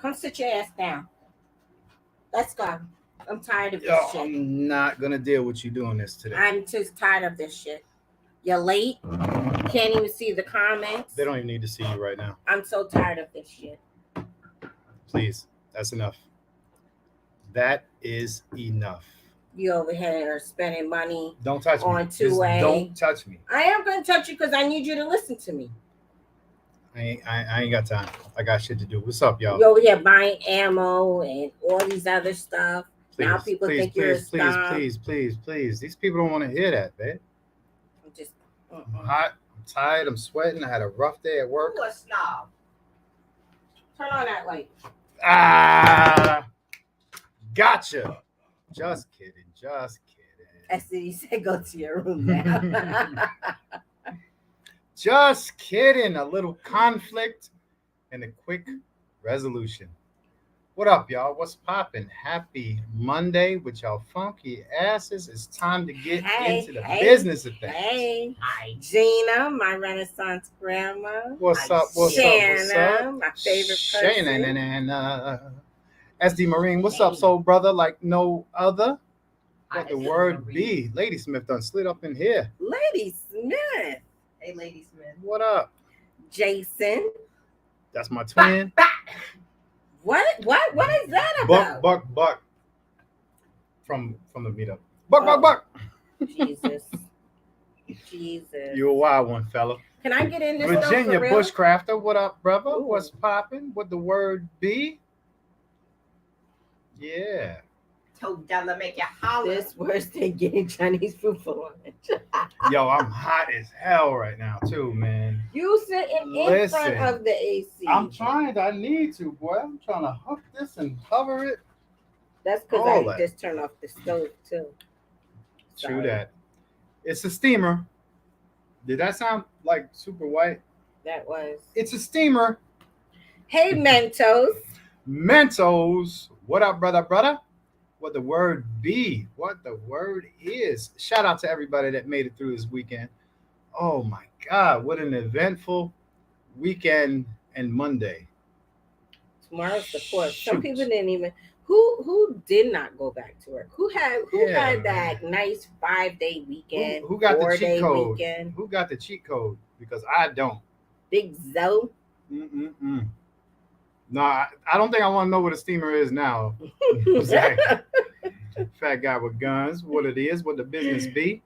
Come sit your ass down. Let's go. I'm tired of Yo, this shit. I'm not gonna deal with you doing this today. I'm just tired of this shit. You're late. Can't even see the comments. They don't even need to see you right now. I'm so tired of this shit. Please, that's enough. That is enough. You over here spending money Don't touch me. on Just 2A. don't touch me. I am going to touch you because I need you to listen to me. I ain't got time. I got shit to do. What's up, y'all? You over here buying ammo and all these other stuff. Please, Now people please, think you're a please, please, star. please. These people don't want to hear that, man. I'm just I'm hot. I'm tired. I'm sweating. I had a rough day at work. Who a snob? Turn on that light. Ah, gotcha. Just kidding. SCD said go to your room now. Just kidding. A little conflict and a quick resolution. What up, y'all? What's poppin'? Happy Monday with y'all funky asses. It's time to get into the business of things. Hey, hi, Gina, my Renaissance grandma. What's up? Shanna, my favorite person. Shanna. SD Marine, what's up, soul brother? Like no other. What the word be? Lady Smith done slid up in here. Lady Smith. Hey, Lady Smith. What up? Jason. That's my twin. What is that about? Buck. From the meetup. Buck. Jesus. You a wild one, fella. Can I get in this? Virginia Bushcrafter, what up, brother? Ooh. What's poppin'? What the word be? Yeah. $2 make you holler. This worse than getting Chinese food for lunch. Yo, I'm hot as hell right now too, man. You sitting in front of the AC. I'm trying. I need to, boy. I'm trying to hook this and cover it. That's because I just turned off the stove too. True that. It's a steamer. Did that sound like super white? That was. It's a steamer. Hey, Mentos. What up, brother? What the word be? What the word is? Shout out to everybody that made it through this weekend. Oh my God, what an eventful weekend and Monday. Tomorrow's the 4th. Some people didn't even. Who did not go back to work? Who had that nice 5-day weekend? Who got the cheat code? Weekend? Who got the cheat code? Because I don't. Big Zoe. No, I don't think I want to know what a steamer is now. Fat guy with guns. What it is? What the business be?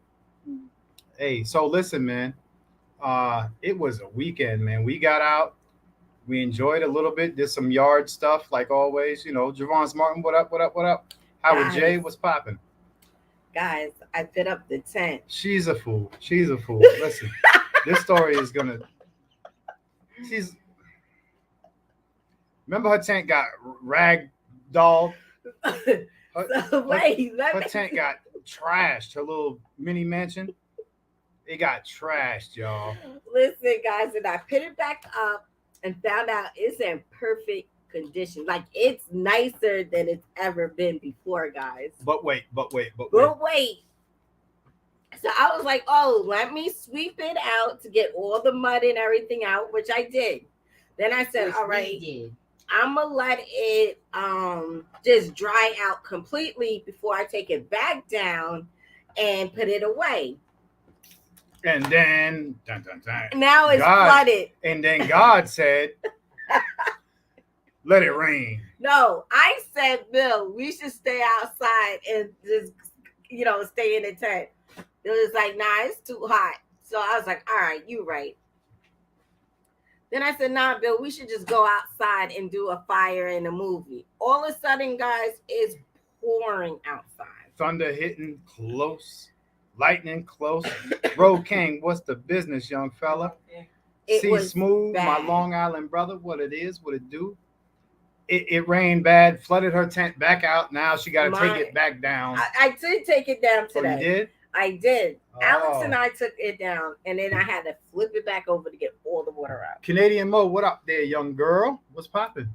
Hey, so listen, man. It was a weekend, man. We got out. We enjoyed a little bit. Did some yard stuff, like always. You know, Javon's Martin. What up? Howard J. What's popping? Guys, I put up the tent. She's a fool. Listen, this story is gonna. Remember her tent got ragdolled. Her tent got trashed. Her little mini mansion. It got trashed, y'all. Listen, guys, and I put it back up and found out it's in perfect condition. Like, it's nicer than it's ever been before, guys. But wait. So I was like, oh, let me sweep it out to get all the mud and everything out, which I did. Then I said, all right, I'm going to let it just dry out completely before I take it back down and put it away. And then, now it's flooded. And then God said, let it rain. No, I said, Bill, we should stay outside and just, stay in the tent. It was like, nah, it's too hot. So I was like, all right, you right. Then I said, nah, Bill, we should just go outside and do a fire and a movie. All of a sudden, guys, it's pouring outside. Thunder hitting close. Lightning close. Road King, what's the business, young fella? See Smooth, bad. My Long Island brother, what it is, what it do. It rained bad, flooded her tent back out. Now she got to take it back down. I did take it down today. Oh, you did? I did. Oh. Alex and I took it down, and then I had to flip it back over to get all the water out. Canadian Mo, what up there, young girl? What's popping?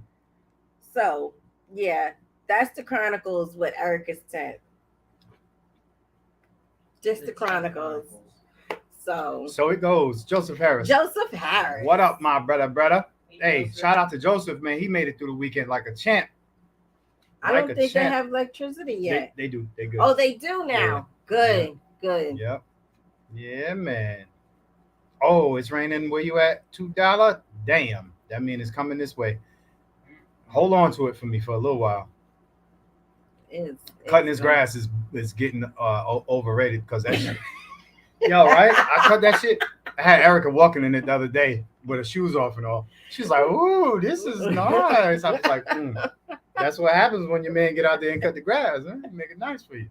So, yeah, that's the Chronicles with Erica's tent. Just the Chronicles. So it goes. Joseph Harris. What up, my brother? Hey, shout out to Joseph, man. He made it through the weekend like a champ. I Like don't a think they champ. have electricity yet. They do. They good. Oh, they do Yeah. now. Good, good. Yep. Yeah, man. Oh, it's raining where you at? $2? Damn. That means it's coming this way. Hold on to it for me for a little while. Cutting It's this grass is getting overrated because that shit. Yo, right? I cut that shit. I had Erica walking in it the other day with her shoes off and all. She's like, "Ooh, this is nice." I was like, "That's what happens when your man get out there and cut the grass. Huh? Make it nice for you."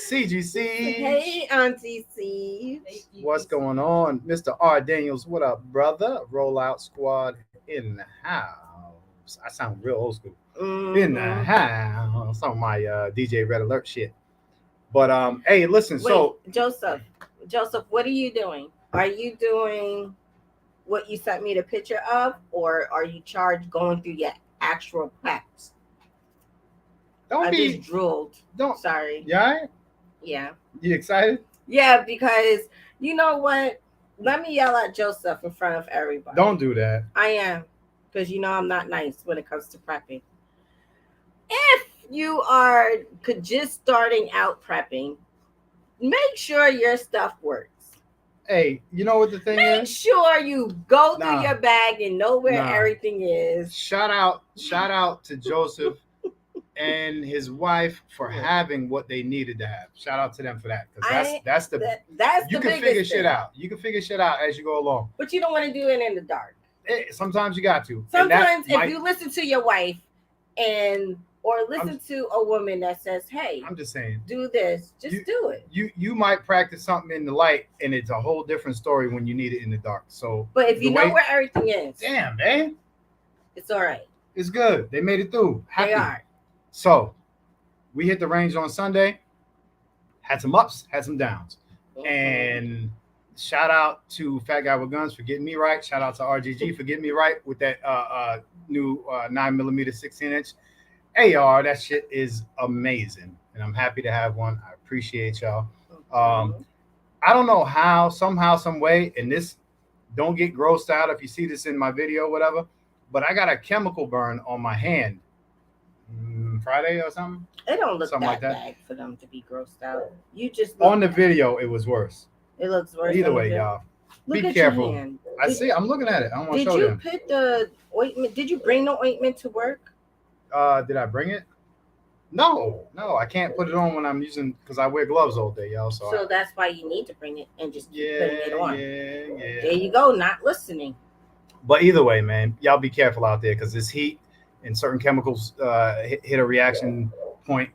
CGC. Hey, Auntie C. What's going on? Mr. R. Daniels, what up, brother? Rollout squad in the house. I sound real old school. In the house. On my DJ Red Alert shit. But hey, listen, Wait, so Joseph, what are you doing? Are you doing what you sent me the picture of, or are you charged going through your actual preps? don't I be just drooled. don't Sorry. you all right? Yeah. You excited? Yeah, because you know what? Let me yell at Joseph in front of everybody. Don't do that. I am. Because you know I'm not nice when it comes to prepping. If you are just starting out prepping, make sure your stuff works. Hey, you know what the thing Make is? sure you go through Nah. your bag and know where Nah. everything is. Shout out to Joseph and his wife for having what they needed to have. Shout out to them for that. Because that's the you the can biggest figure shit thing. out. You can figure shit out as you go along. But you don't want to do it in the dark. Sometimes you got to. And Sometimes that if you listen to your wife or listen to a woman that says, "Hey, I'm just saying, do this," just do it. you might practice something in the light, and it's a whole different story when you need it in the dark. So, But if you know where everything is, damn man, it's all right. it's good. They made it through. Happy. They are. So, we hit the range on Sunday. Had some ups, had some downs, and shout out to Fat Guy with Guns for getting me right. Shout out to RGG for getting me right with that new 9mm 16-inch AR. That shit is amazing, and I'm happy to have one. I appreciate y'all. I don't know how, somehow, some way, and this, don't get grossed out if you see this in my video, whatever, but I got a chemical burn on my hand Friday or something. It don't look Something that like that. bad for them to be grossed out. You just On the video, it was worse. It looks worse. Either way, y'all. Look Be at careful. Your hand. I see. I'm looking at it. I don't want to Did show you them. put the ointment? Did you bring the ointment to work? Did I bring it? No, I can't put it on when I'm using because I wear gloves all day, y'all. So that's why you need to bring it and just keep putting it on. Yeah. There you go. Not listening. But either way, man, y'all be careful out there because this heat and certain chemicals hit a reaction point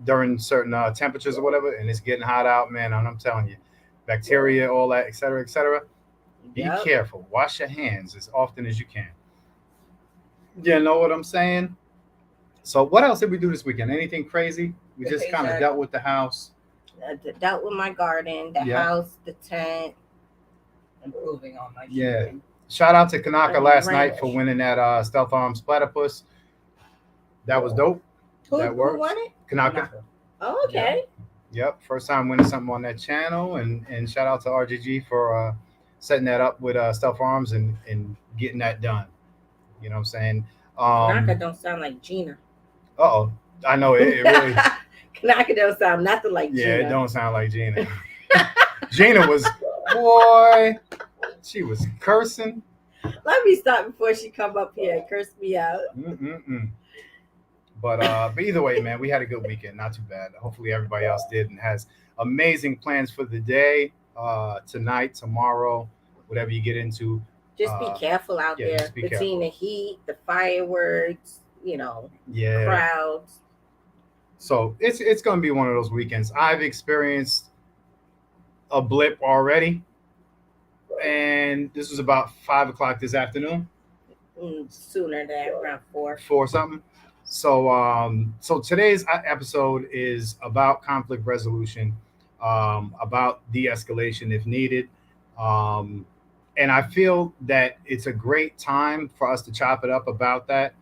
during certain temperatures or whatever, and it's getting hot out, man. And I'm telling you, bacteria, all that, et cetera, et cetera. Be careful. Wash your hands as often as you can. You know what I'm saying? So what else did we do this weekend? Anything crazy? We just kind of dealt with the house. Dealt with my garden, the house, the tent. Improving on my shooting. Shout out to Kanaka last night for winning that Stealth Arms Platypus. That was dope. Who won it? Kanaka. Oh, okay. Yep. First time winning something on that channel. And shout out to RGG for setting that up with Stealth Arms and getting that done. You know what I'm saying? Kanaka don't sound like Gina. Uh-oh. I know it really. Kanaka don't sound nothing like Gina. Yeah, it don't sound like Gina. Gina was, boy, she was cursing. Let me stop before she come up here and curse me out. But either way, man, we had a good weekend. Not too bad. Hopefully everybody else did and has amazing plans for the day, tonight, tomorrow, whatever you get into. Just be careful out there between the heat, the fireworks, crowds. So it's going to be one of those weekends. I've experienced a blip already, and this was about 5 o'clock this afternoon. Sooner than around 4. 4 something. So today's episode is about conflict resolution, about de-escalation if needed. And I feel that it's a great time for us to chop it up about that.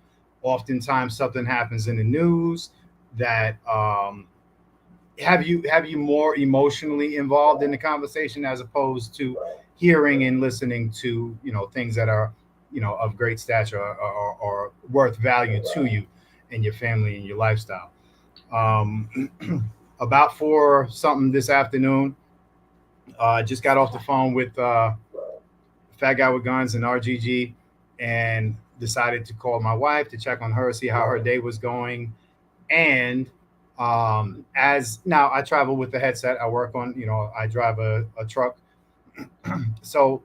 Oftentimes something happens in the news that have you more emotionally involved in the conversation as opposed to hearing and listening to things that are of great stature, or worth value to you and your family and your lifestyle. Um, about four something this afternoon, just got off the phone with Fat Guy with Guns and RGG, and decided to call my wife to check on her, see how her day was going. And as now I travel with the headset, I work on, I drive a truck. So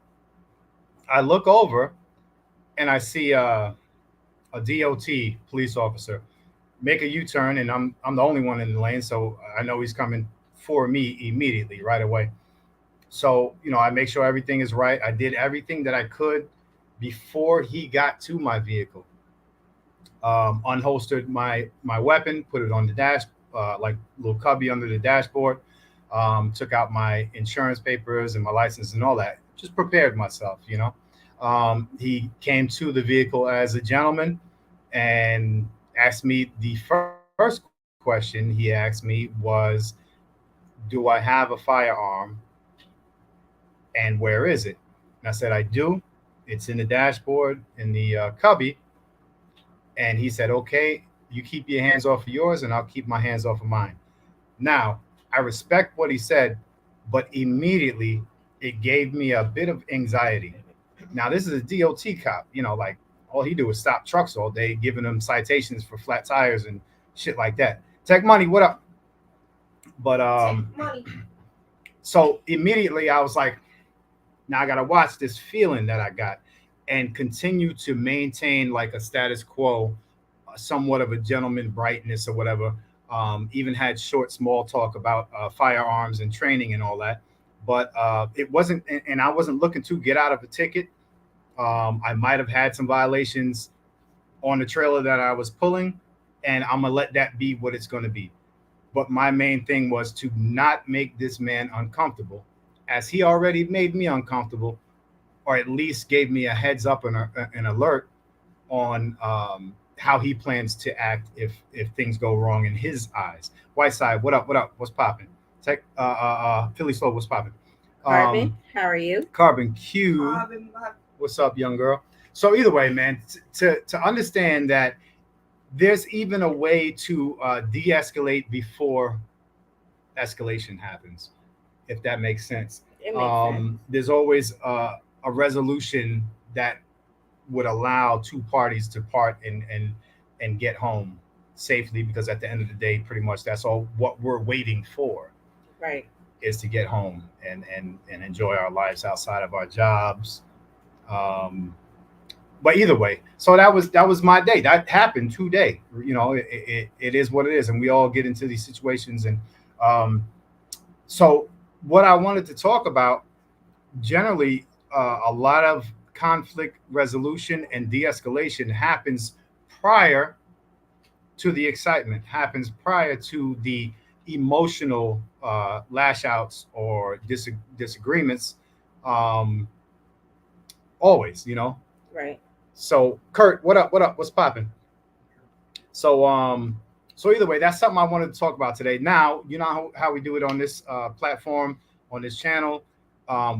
I look over and I see a DOT police officer make a U-turn, and I'm the only one in the lane, so I know he's coming for me immediately, right away. So I make sure everything is right. I did everything that I could before he got to my vehicle. Unholstered my weapon, put it on the dash, like little cubby under the dashboard. Took out my insurance papers and my license and all that. Just prepared myself. He came to the vehicle as a gentleman and asked me the first question he asked me was, "Do I have a firearm, and where is it?" And I said, "I do. It's in the dashboard in the cubby." And he said, "Okay, you keep your hands off of yours, and I'll keep my hands off of mine." Now, I respect what he said, but immediately it gave me a bit of anxiety. Now, this is a DOT cop, like all he do is stop trucks all day, giving them citations for flat tires and shit like that. Tech Money, what up? But Money. so immediately I was like, now I gotta watch this feeling that I got and continue to maintain like a status quo, somewhat of a gentleman brightness or whatever. Even had short small talk about firearms and training and all that. But it wasn't, and I wasn't looking to get out of a ticket. I might have had some violations on the trailer that I was pulling, and I'm gonna let that be what it's gonna be. But my main thing was to not make this man uncomfortable, as he already made me uncomfortable, or at least gave me a heads up and an alert on how he plans to act if things go wrong in his eyes. Whiteside, what up? What up? What's popping? Tech, Philly Slow, what's popping? Carbon, Um, how are you? Carbon Q, what's up, young girl? So either way, man, to understand that there's even a way to de-escalate before escalation happens, if that makes sense. It makes sense. There's always a resolution that would allow two parties to part and get home safely, because at the end of the day, pretty much that's all what we're waiting for, Right. is to get home and enjoy our lives outside of our jobs. Um, but either way, so that was my day. That happened today. It is what it is, and we all get into these situations. And um, so what I wanted to talk about, generally, a lot of conflict resolution and de-escalation happens prior to the excitement, happens prior to the emotional lash outs or disagreements. Um, always. Right. So, Kurt, what up? What up? What's popping? So, so either way, that's something I wanted to talk about today. Now, you know how we do it on this platform, on this channel.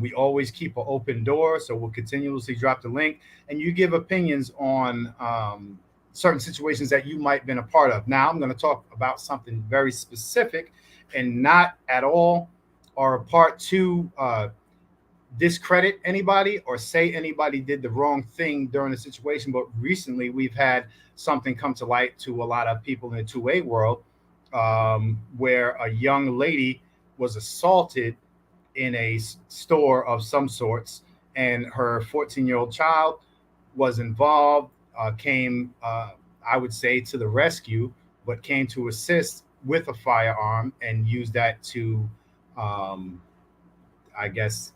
We always keep an open door, so we'll continuously drop the link, and you give opinions on certain situations that you might have been a part of. Now, I'm going to talk about something very specific, and not at all or a part to discredit anybody or say anybody did the wrong thing during the situation. But recently, we've had something come to light to a lot of people in the 2A world, where a young lady was assaulted in a store of some sorts, and her 14-year-old child was involved, came, I would say, to the rescue, but came to assist with a firearm and used that to, I guess,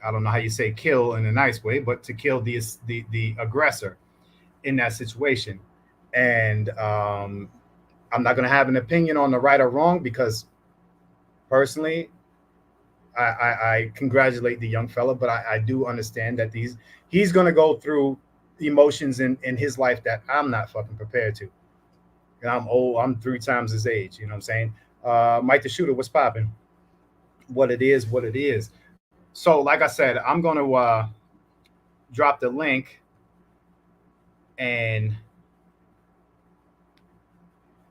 I don't know how you say kill in a nice way, but to kill the aggressor in that situation. And I'm not going to have an opinion on the right or wrong, because personally, I congratulate the young fella, but I do understand that he's going to go through emotions in his life that I'm not fucking prepared to. And I'm old. I'm three times his age. You know what I'm saying? Mike the Shooter, what's popping? What it is, what it is. So, like I said, I'm going to drop the link and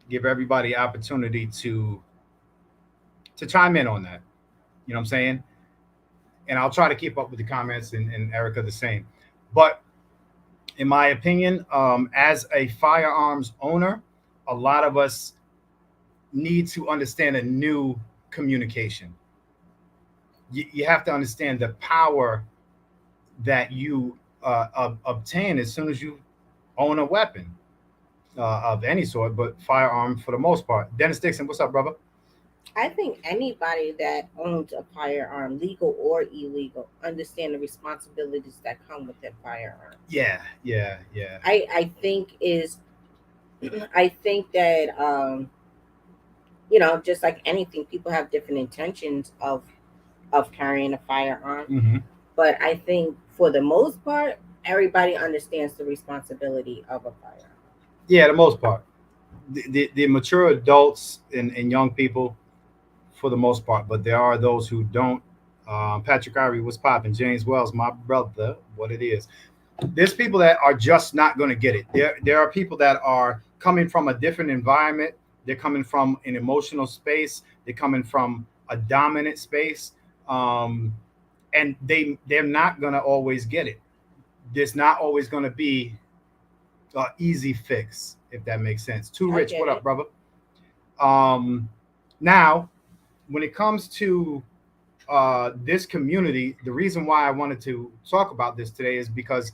give everybody opportunity to chime in on that. You know what I'm saying? And I'll try to keep up with the comments and Erica the same. But in my opinion, as a firearms owner, a lot of us need to understand a new communication. You have to understand the power that you obtain as soon as you own a weapon of any sort, but firearm for the most part. Dennis Dixon, what's up, brother? I think anybody that owns a firearm, legal or illegal, understand the responsibilities that come with that firearm. Yeah, yeah, yeah. I think is I think that just like anything, people have different intentions of carrying a firearm. Hmm. But I think for the most part, everybody understands the responsibility of a firearm. Yeah, the most part. The mature adults and young people, for the most part, but there are those who don't. Patrick Ivory was popping. James Wells, my brother, what it is. There's people that are just not going to get it. There are people that are coming from a different environment. They're coming from an emotional space. They're coming from a dominant space, and they're not going to always get it. There's not always going to be an easy fix, if that makes sense. Too I Rich, get what it. up, brother? Um, Now, when it comes to this community, the reason why I wanted to talk about this today is because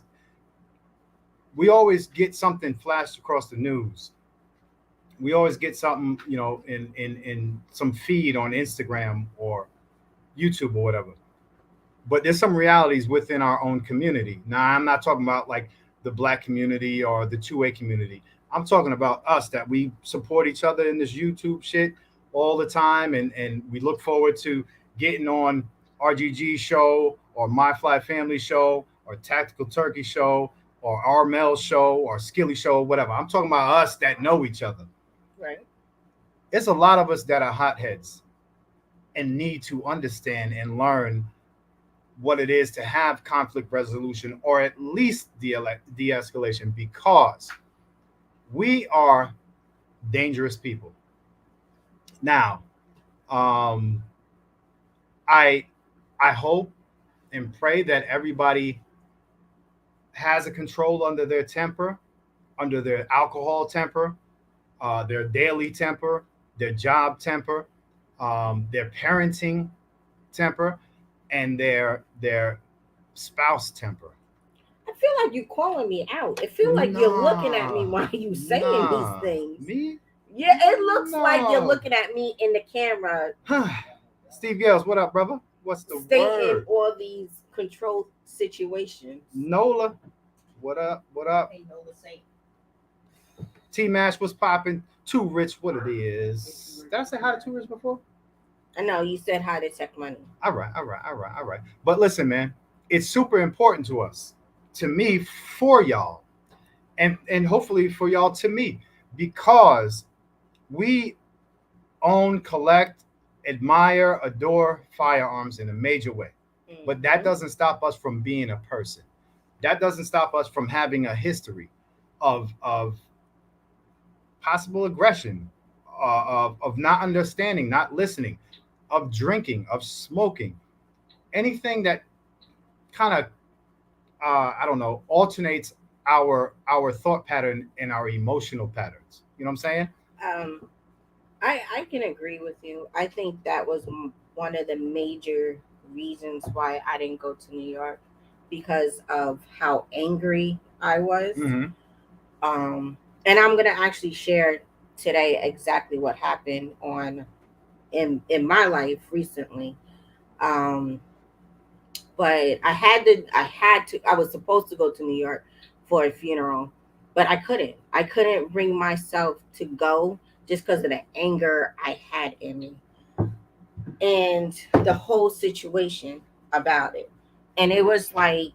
we always get something flashed across the news. We always get something, in some feed on Instagram or YouTube or whatever. But there's some realities within our own community. Now, I'm not talking about like the black community or the 2A community. I'm talking about us that we support each other in this YouTube shit all the time, and we look forward to getting on RGG show or My Fly Family show or Tactical Turkey show or Armel show or Skilly show, whatever. I'm talking about us that know each other. Right. It's a lot of us that are hotheads and need to understand and learn what it is to have conflict resolution or at least de-escalation, because we are dangerous people. Now, um, I I hope and pray that everybody has a control under their temper, under their alcohol temper, their daily temper, their job temper, their parenting temper, and their spouse temper. I feel like you're calling me out. I feel like you're looking at me Nah, while you saying these nah, things. me? Yeah, it looks like you're No. looking at me in the camera, Steve Gales, what up, brother? What's the stating word? all these control situations. Nola, what up? What up? Hey, Nola Saint. T Mash was popping. Too Rich, what it is? Did I say hi to Too Rich before? I know you said hi to Tech Money. All right, all right, all right, all right. But listen, man, it's super important to us, to me, for y'all, and hopefully for y'all to me, because we own, collect, admire, adore firearms in a major way. But that Mhm. doesn't stop us from being a person. That doesn't stop us from having a history of possible aggression, of not understanding, not listening, of drinking, of smoking, anything that kind of I don't know, alternates our thought pattern and our emotional patterns. You know what I'm saying? Um, I can agree with you. I think that was one of the major reasons why I didn't go to New York, because of how angry I was. Mm-hmm. Um, and I'm gonna actually share today exactly what happened on in my life recently. Um, but I was supposed to go to New York for a funeral, but I couldn't bring myself to go just because of the anger I had in me and the whole situation about it. And it was like,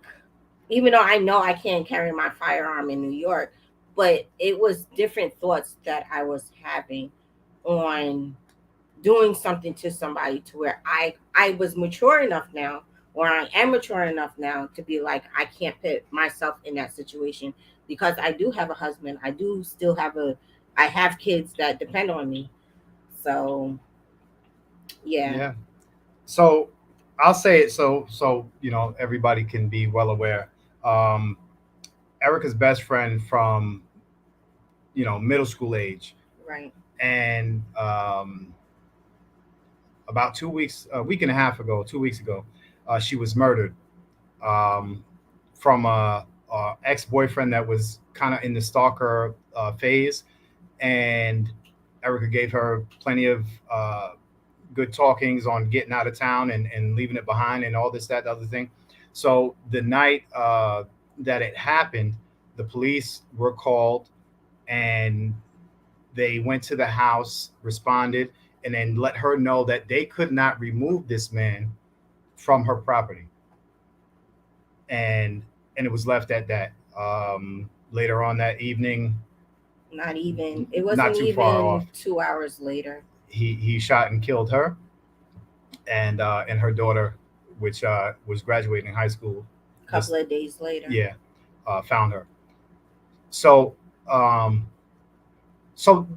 even though I know I can't carry my firearm in New York, but it was different thoughts that I was having on doing something to somebody, to where I was mature enough now, or I am mature enough now to be like, I can't put myself in that situation because I do have a husband. I do still have I have kids that depend on me. So yeah, Yeah. So I'll say it so everybody can be well aware. Um, Erica's best friend from middle school age, right, and about 2 weeks, a week and a half ago, 2 weeks ago, she was murdered um, from a ex boyfriend that was kind of in the stalker phase, and Erica gave her plenty of good talkings on getting out of town and leaving it behind and all this, that, the other thing. So the night that it happened, the police were called and they went to the house, responded, and then let her know that they could not remove this man from her property. And it was left at that. Later on that evening, not even, it not wasn't too far off, even 2 hours later, he shot and killed her and her daughter, which was graduating high school. a Just couple of days later. yeah, found her. So um,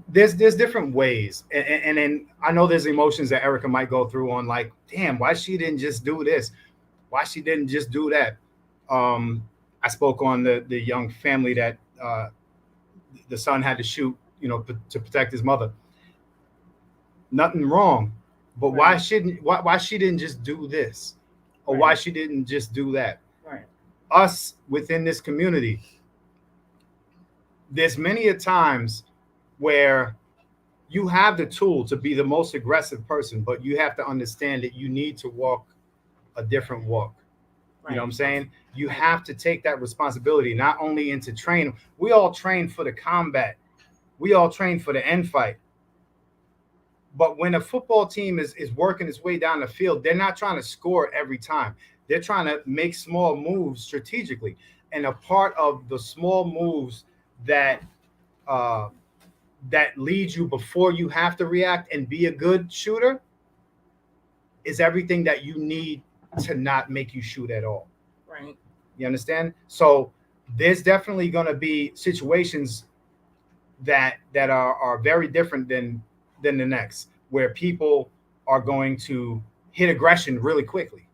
there's different ways, and then I know there's emotions that Erica might go through on like, damn, why she didn't just do this, why she didn't just do that. Um, I spoke on the young family that the son had to shoot, to protect his mother. Nothing wrong, but Right, why she didn't just do this, or why right, she didn't just do that. right, Us within this community, there's many a times where you have the tool to be the most aggressive person, but you have to understand that you need to walk a different walk. You know what right, I'm saying? You right, have to take that responsibility, not only into train. We all train for the combat. We all train for the end fight. But when a football team is working its way down the field, they're not trying to score every time. They're trying to make small moves strategically. And a part of the small moves that uh, that leads you before you have to react and be a good shooter is everything that you need to not make you shoot at all. right, You understand? So there's definitely going to be situations that are very different than the next, where people are going to hit aggression really quickly.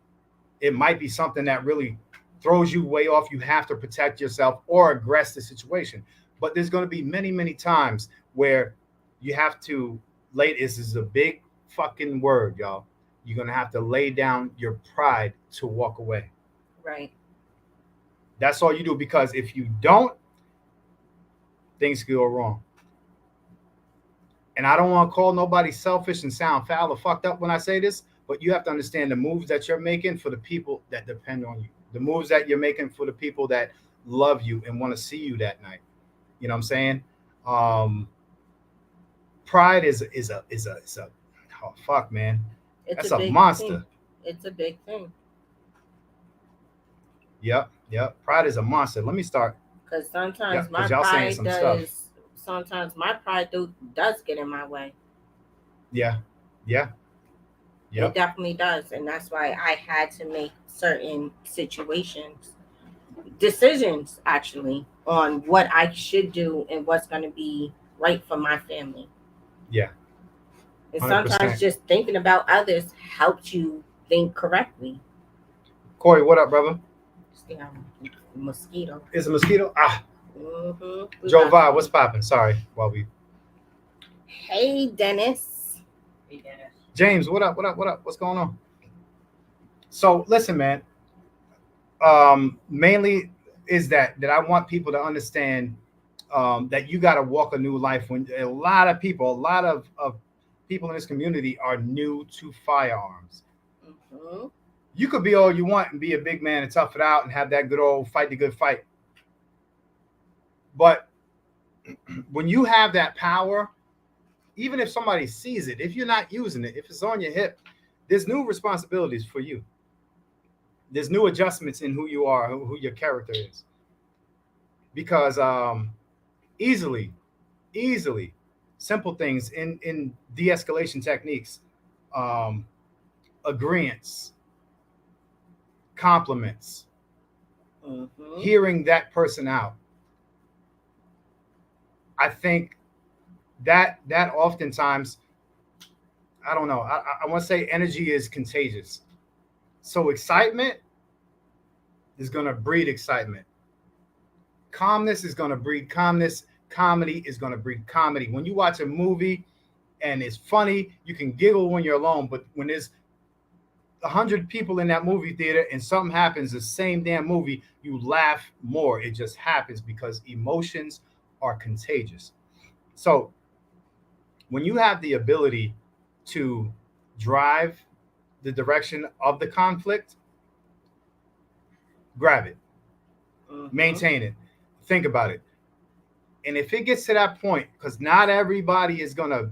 It might be something that really throws you way off. You have to protect yourself or aggress the situation. But there's going to be many times where you have to lay. This is a big fucking word, y'all. You're going to have to lay down your pride to walk away. right. That's all you do, because if you don't, things could go wrong. And I don't want to call nobody selfish and sound foul or fucked up when I say this, but you have to understand the moves that you're making for the people that depend on you. The moves that you're making for the people that love you and want to see you that night. You know what I'm saying? Um, Pride is a oh fuck, man. It's a That's a big thing. monster. It's a big thing Yep. Pride is a monster. Let me start. because Yep, because y'all saying some stuff. sometimes my pride does get in my way. Yeah, yeah, It yep. definitely does, and that's why I had to make certain decisions actually on what I should do and what's going to be right for my family. Yeah, And sometimes 100%. just thinking about others helps you think correctly. Corey, what up, brother? Damn mosquito. Is a mosquito? Ah, We Joe got Vi, some. what's popping? Sorry, while we Hey Dennis. Hey, Dennis. James, what up? What up? What up? What's going on? So listen, man. Mainly is that I want people to understand that you got to walk a new life. When a lot of people in this community are new to firearms. Hmm. You could be all you want and be a big man and tough it out and have that good old fight the good fight. But when you have that power, even if somebody sees it, if you're not using it, if it's on your hip, there's new responsibilities for you. There's new adjustments in who you are, who your character is. Because easily, easily, simple things in de-escalation techniques, um, agreements, compliments, Hmm. hearing that person out, I think that oftentimes, I don't know. I want to say energy is contagious. So excitement is gonna breed excitement. Calmness is gonna breed calmness. Comedy is gonna breed comedy. When you watch a movie and it's funny, you can giggle when you're alone. But when there's 100 people in that movie theater and something happens, the same damn movie, you laugh more. It just happens because emotions are contagious. So when you have the ability to drive the direction of the conflict, grab it, Mm-hmm. maintain it, think about it. And if it gets to that point, because not everybody is going to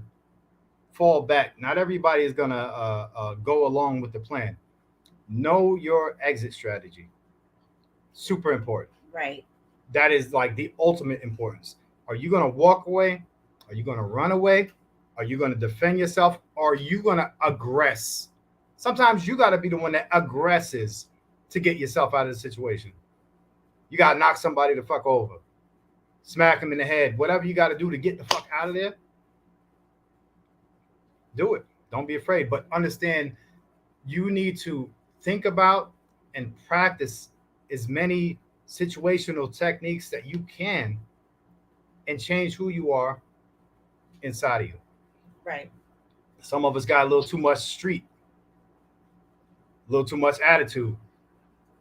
fall back, not everybody is going to go along with the plan, know your exit strategy. Super important. Right. That is like the ultimate importance. Are you going to walk away? Are you going to run away? Are you going to defend yourself? Or are you going to aggress? Sometimes you got to be the one that aggresses to get yourself out of the situation. You got to knock somebody the fuck over, smack them in the head, whatever you got to do to get the fuck out of there. Do it. Don't be afraid, but understand you need to think about and practice as many situational techniques that you can and change who you are inside of you. Right. Some of us got a little too much street, a little too much attitude.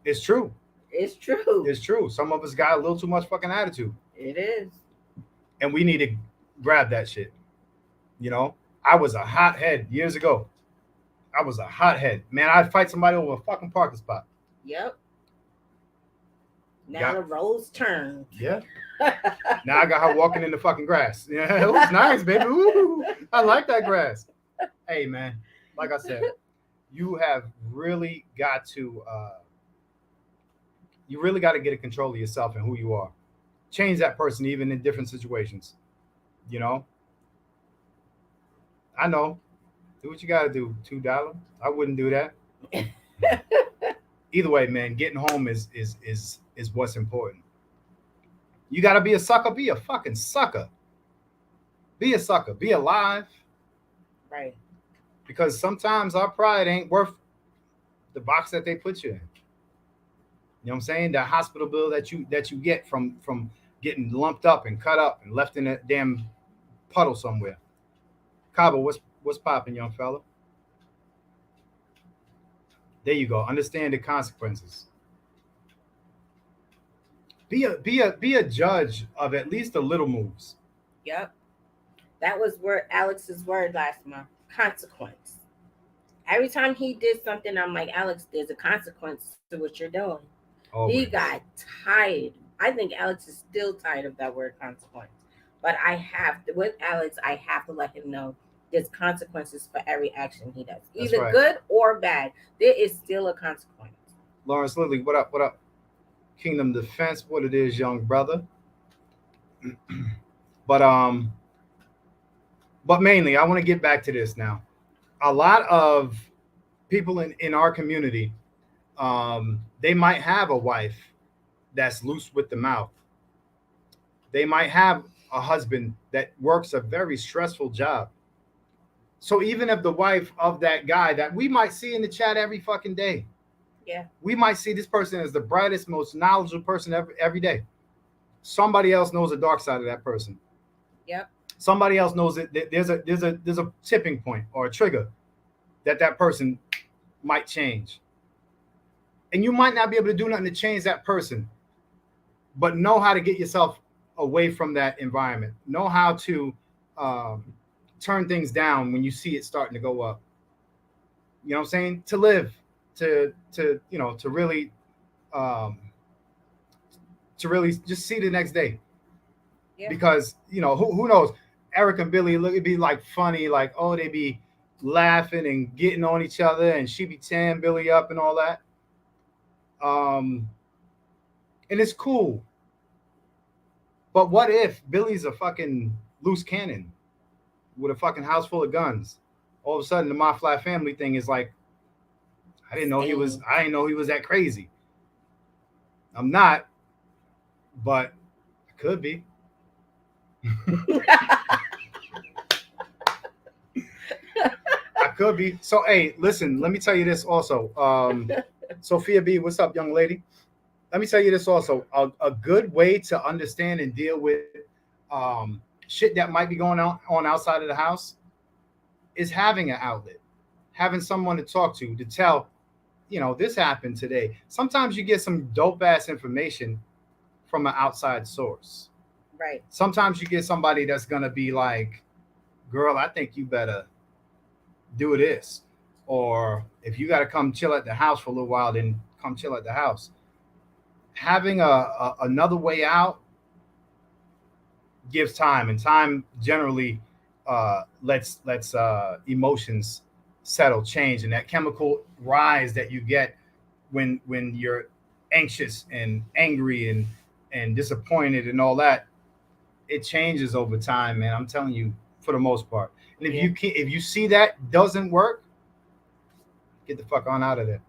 It's true. It's true. It's true. Some of us got a little too much fucking attitude, It is. and we need to grab that shit. You know, I was a hothead years ago. I was a hothead, man. I'd fight somebody over a fucking parking spot. Yep. Now Yeah, the roles turned. yeah. Now I got her walking in the fucking grass. Yeah, it was nice, baby. Ooh, I like that grass. Hey, man. Like I said, you have really got to you really got to get a control of yourself and who you are. Change that person even in different situations. You know, I know. Do what you got to do. $2. I wouldn't do that. Either way, man, getting home is what's important. You got to be a sucker. Be a fucking sucker. Be a sucker. Be alive. Right. Because sometimes our pride ain't worth the box that they put you in. You know what I'm saying? That hospital bill that you get from getting lumped up and cut up and left in a damn puddle somewhere. Cabo, what's popping, young fella? There you go. Understand the consequences. Be a judge of at least the little moves. Yep. That was word Alex's word last month. Consequence. Every time he did something, I'm like, Alex, there's a consequence to what you're doing. He Always. got tired. I think Alex is still tired of that word consequence. But I have to, with Alex, I have to let him know there's consequences for every action he does, That's either right. good or bad. There is still a consequence. Lawrence Lilly, what up? What up? Kingdom Defense, what it is, young brother. But but mainly I want to get back to this now. A lot of people in our community, they might have a wife that's loose with the mouth. They might have a husband that works a very stressful job. So even if the wife of that guy that we might see in the chat every fucking day, Yeah. we might see this person as the brightest, most knowledgeable person every day. Somebody else knows the dark side of that person. Yep. Somebody else knows that there's a tipping point or a trigger that person might change, and you might not be able to do nothing to change that person, but know how to get yourself away from that environment. Know how to um, turn things down when you see it starting to go up. You know what I'm saying? To live, to to really um, just see the next day. Yeah. Because who knows? Eric and Billy, look, it'd be like funny, like, oh, they be laughing and getting on each other, and she be tearing Billy up and all that. Um, and it's cool. But what if Billy's a fucking loose cannon with a fucking house full of guns? All of a sudden, the My Flat Family thing is like, Same. I didn't know he was that crazy. I'm not, but I could be. I could be. So, hey, listen, let me tell you this also. Sophia B, what's up, young lady? Let me tell you this also. A good way to understand and deal with shit that might be going on outside of the house is having an outlet, having someone to talk to tell, this happened today. Sometimes you get some dope ass information from an outside source. Right. Sometimes you get somebody that's going to be like, girl, I think you better do this. Or if you got to come chill at the house for a little while, then come chill at the house. Having another way out gives time, and time generally lets emotions settle, change, and that chemical rise that you get when you're anxious and angry and disappointed and all that, it changes over time, man. I'm telling you, for the most part. And Yeah. if you see that doesn't work, get the fuck on out of there.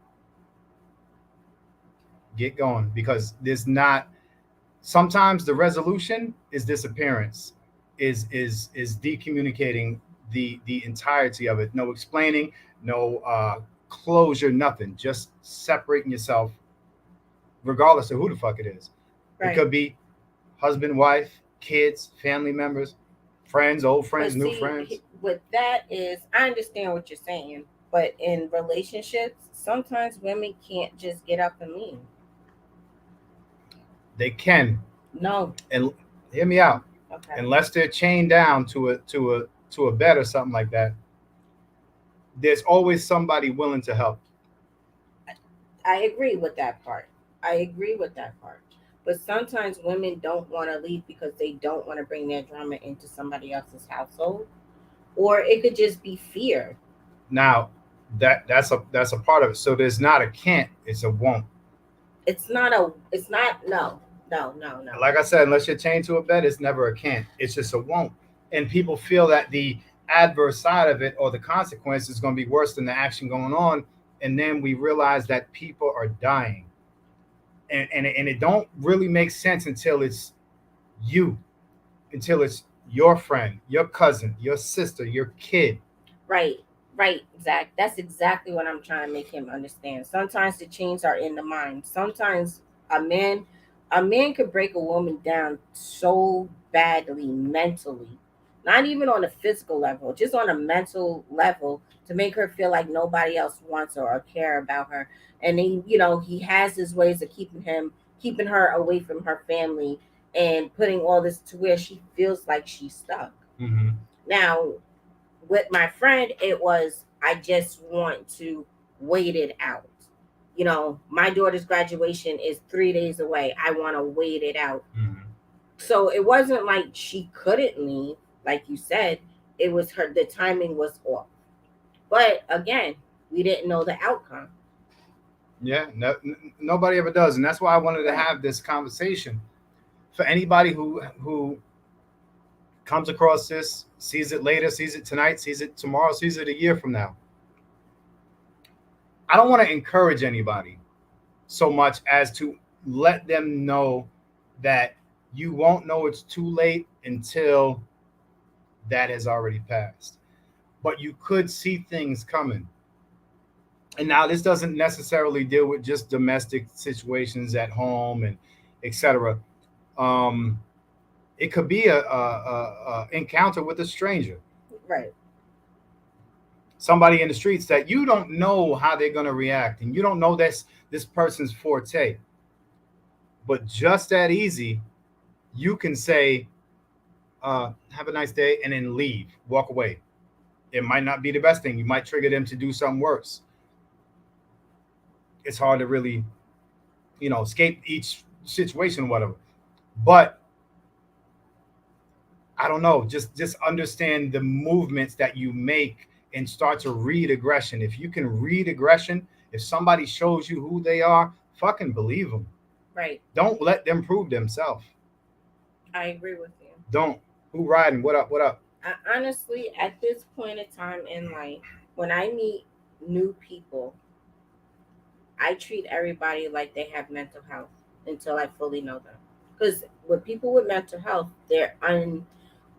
Get going, because there's not. Sometimes the resolution is disappearance, is decommunicating the entirety of it. No explaining, no closure, nothing. Just separating yourself, regardless of who the fuck it is. It Right. could be husband, wife, kids, family members, friends, old But friends, new see, friends. what that is, I understand what you're saying, but in relationships, sometimes women can't just get up and leave. They can, No. and hear me out. Okay. Unless they're chained down to a bed or something like that, there's always somebody willing to help. I agree with that part. I agree with that part. But sometimes women don't want to leave because they don't want to bring their drama into somebody else's household. Or it could just be fear. Now, that's a part of it. So there's not a can't, it's a won't. It's not, no, no, no, no. Like I said, unless you're chained to a bed, it's never a can't. It's just a won't. And people feel that the adverse side of it or the consequence is going to be worse than the action going on. And then we realize that people are dying. And it don't really make sense until it's you, until it's your friend, your cousin, your sister, your kid. Right, right, exact. That's exactly what I'm trying to make him understand. Sometimes the chains are in the mind. Sometimes a man, a man could break a woman down so badly mentally, not even on a physical level, just on a mental level, to make her feel like nobody else wants her or care about her. And he has his ways of keeping her away from her family and putting all this to where she feels like she's stuck. Mm-hmm. Now, with my friend, it was I just want to wait it out. My daughter's graduation is 3 days away. I want to wait it out. Mm-hmm. So it wasn't like she couldn't leave, like you said. It was her, the timing was off. But again, we didn't know the outcome. Yeah, no, nobody ever does, and that's why I wanted to Right. have this conversation for anybody who comes across this, sees it later, sees it tonight, sees it tomorrow, sees it a year from now. I don't want to encourage anybody so much as to let them know that you won't know it's too late until that has already passed. But you could see things coming. And now this doesn't necessarily deal with just domestic situations at home and etc. Um, it could be a encounter with a stranger, Right. somebody in the streets that you don't know how they're going to react, and you don't know this person's forte. But just that easy, you can say, "Have a nice day," and then leave, walk away. It might not be the best thing. You might trigger them to do something worse. It's hard to really, escape each situation, or whatever. But I don't know. Just understand the movements that you make and start to read aggression. If you can read aggression, if somebody shows you who they are, fucking believe them. Right. Don't let them prove themselves. I agree with you. Don't. Who riding? What up? What up? Honestly, at this point in time in life, when I meet new people, I treat everybody like they have mental health until I fully know them. Because with people with mental health,